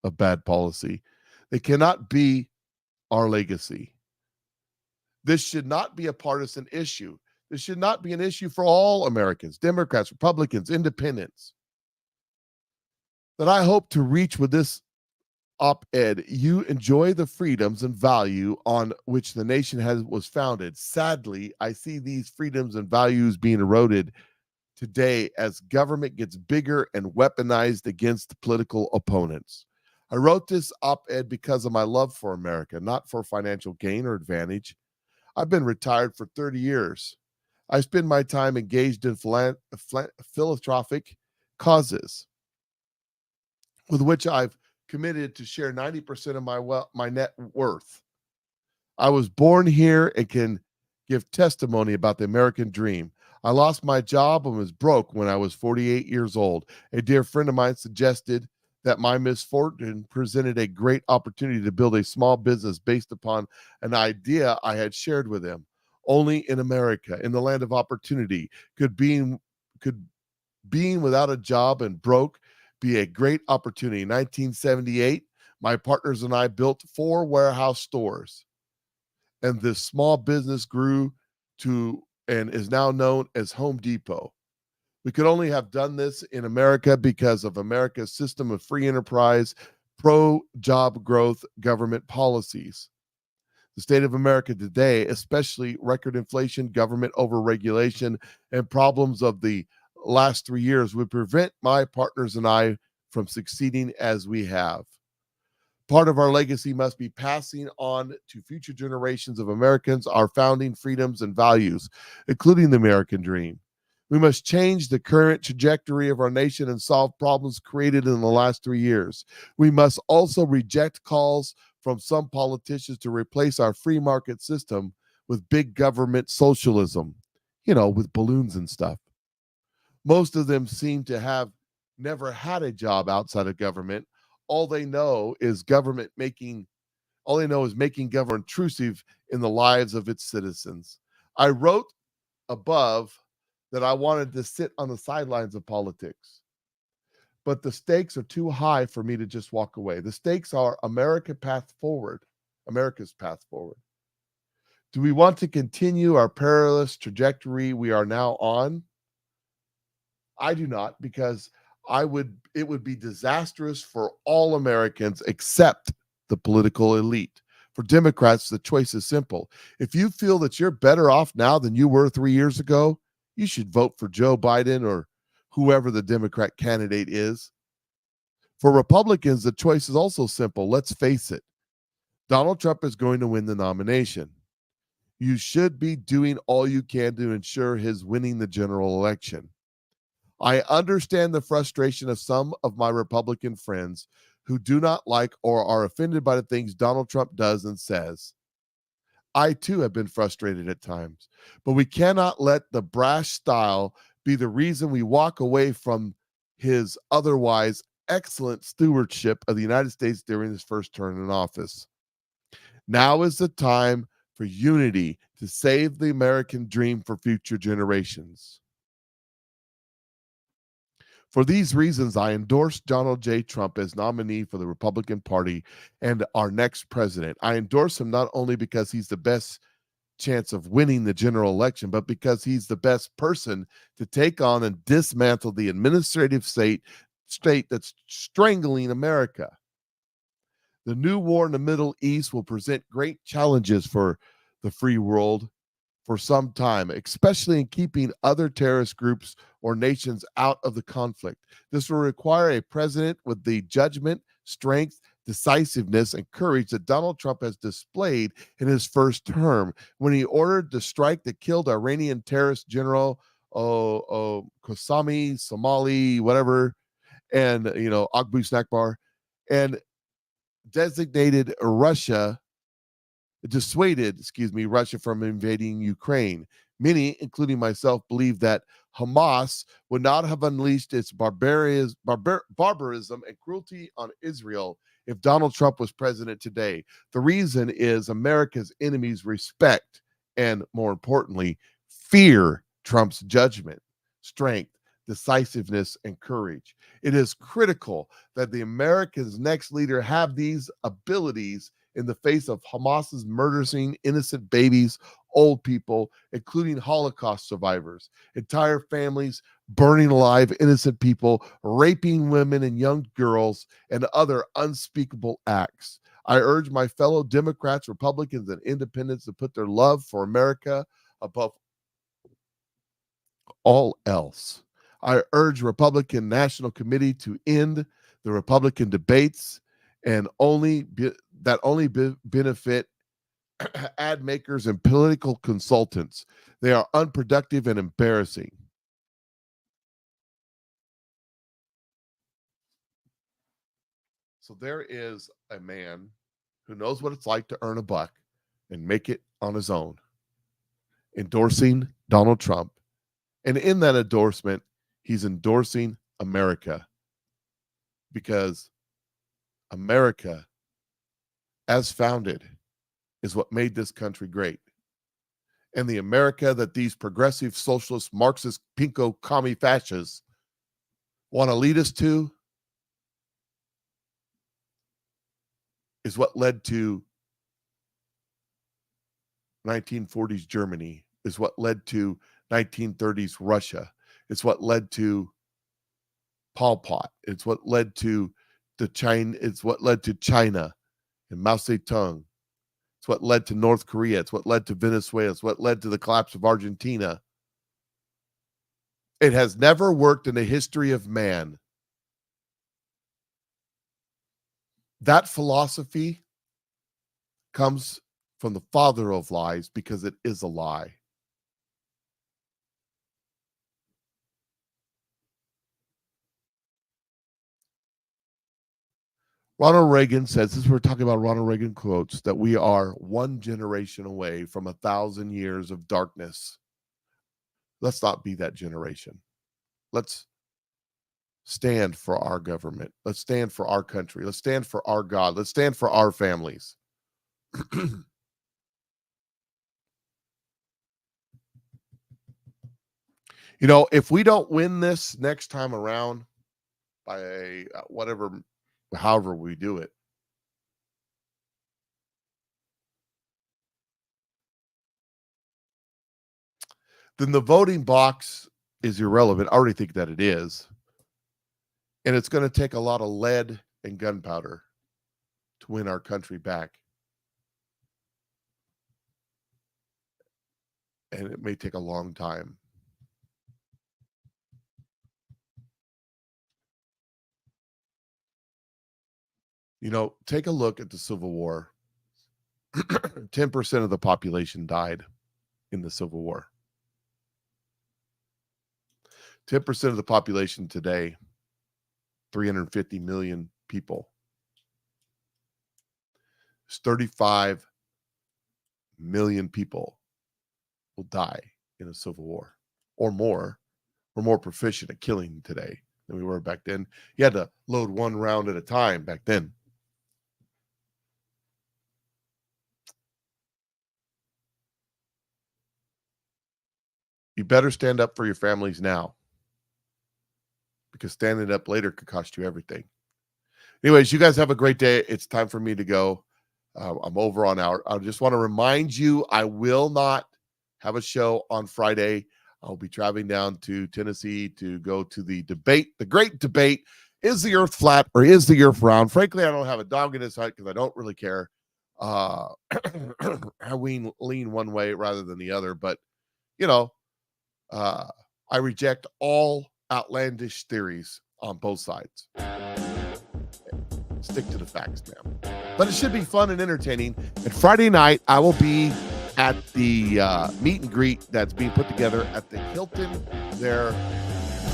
of bad policy. They cannot be our legacy. This should not be a partisan issue. This should not be an issue for all Americans, Democrats, Republicans, independents. That I hope to reach with this op-ed. You enjoy the freedoms and value on which the nation was founded. Sadly, I see these freedoms and values being eroded today as government gets bigger and weaponized against political opponents. I wrote this op-ed because of my love for America, not for financial gain or advantage. I've been retired for 30 years. I spend my time engaged in philanthropic causes with which I've committed to share 90% of my net worth. I was born here and can give testimony about the American dream. I lost my job and was broke when I was 48 years old. A dear friend of mine suggested that my misfortune presented a great opportunity to build a small business based upon an idea I had shared with him. Only in America, in the land of opportunity, could being without a job and broke be a great opportunity. In 1978, my partners and I built 4 warehouse stores, and this small business grew to and is now known as Home Depot. We could only have done this in America because of America's system of free enterprise, pro-job growth government policies. The state of America today, especially record inflation, government overregulation, and problems of the last 3 years, would prevent my partners and I from succeeding as we have. Part of our legacy must be passing on to future generations of Americans our founding freedoms and values, including the American dream. We must change the current trajectory of our nation and solve problems created in the last 3 years. We must also reject calls from some politicians to replace our free market system with big government socialism, with balloons and stuff. Most of them seem to have never had a job outside of government. All they know is making government intrusive in the lives of its citizens. I wrote above that I wanted to sit on the sidelines of politics, but the stakes are too high for me to just walk away. The stakes are America's path forward. Do we want to continue our perilous trajectory we are now on? I do not, because it would be disastrous for all Americans except the political elite. For Democrats, the choice is simple. If you feel that you're better off now than you were 3 years ago, you should vote for Joe Biden or whoever the Democrat candidate is. For Republicans, the choice is also simple. Let's face it. Donald Trump is going to win the nomination. You should be doing all you can to ensure his winning the general election. I understand the frustration of some of my Republican friends who do not like or are offended by the things Donald Trump does and says. I too have been frustrated at times, but we cannot let the brash style be the reason we walk away from his otherwise excellent stewardship of the United States during his first term in office. Now is the time for unity to save the American dream for future generations. For these reasons, I endorse Donald J. Trump as nominee for the Republican Party and our next president. I endorse him not only because he's the best chance of winning the general election, but because he's the best person to take on and dismantle the administrative state that's strangling America. The new war in the Middle East will present great challenges for the free world for some time, especially in keeping other terrorist groups or nations out of the conflict. This will require a president with the judgment, strength, decisiveness, and courage that Donald Trump has displayed in his first term when he ordered the strike that killed Iranian terrorist general Qasemi Soleimani, whatever, and Abu Snakbar, and dissuaded Russia from invading Ukraine. Many, including myself, believe that Hamas would not have unleashed its barbarism and cruelty on Israel if Donald Trump was president today. The reason is America's enemies respect and, more importantly, fear Trump's judgment, strength, decisiveness, and courage. It is critical that the Americans' next leader have these abilities in the face of Hamas's murdering innocent babies, old people, including Holocaust survivors, entire families burning alive innocent people, raping women and young girls, and other unspeakable acts. I urge my fellow Democrats, Republicans, and Independents to put their love for America above all else. I urge Republican National Committee to end the Republican debates and only benefit ad makers and political consultants. They are unproductive and embarrassing. So there is a man who knows what it's like to earn a buck and make it on his own, endorsing Donald Trump. And in that endorsement, he's endorsing America, because America, as founded, is what made this country great. And the America that these progressive, socialist, Marxist, pinko, commie fascists want to lead us to is what led to 1940s Germany, is what led to 1930s Russia. It's what led to Pol Pot. It's what led to China and Mao Zedong. It's what led to North Korea. It's what led to Venezuela. It's what led to the collapse of Argentina. It has never worked in the history of man. That philosophy comes from the father of lies because it is a lie. Ronald Reagan says, as we're talking about Ronald Reagan quotes, that we are one generation away from 1,000 years of darkness. Let's not be that generation. Let's stand for our government. Let's stand for our country. Let's stand for our God. Let's stand for our families. You know, if we don't win this next time around by however we do it, then the voting box is irrelevant. I already think that it is. And it's going to take a lot of lead and gunpowder to win our country back. And it may take a long time. You know, take a look at the Civil War. 10% of the population died in the Civil War. 10% of the population today, 350 million people. It's 35 million people will die in a Civil War or more. We're more proficient at killing today than we were back then. You had to load one round at a time back then. You better stand up for your families now, because standing up later could cost you everything. Anyways, you guys have a great day. It's time for me to go. I'm over on hour. I just want to remind you, I will not have a show on Friday. I'll be traveling down to Tennessee to go to the debate, the great debate. Is the earth flat or is the earth round? Frankly, I don't have a dog in this fight because I don't really care. I lean one way rather than the other, but you know, I reject all outlandish theories on both sides. Stick to the facts, man. But it should be fun and entertaining. And Friday night, I will be at the meet and greet that's being put together at the Hilton there,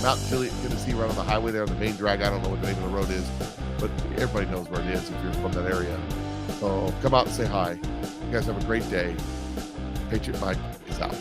Mount Juliet, Tennessee, right on the highway there on the main drag. I don't know what the name of the road is, but everybody knows where it is if you're from that area. So come out and say hi. You guys have a great day. Patriot Mike is out.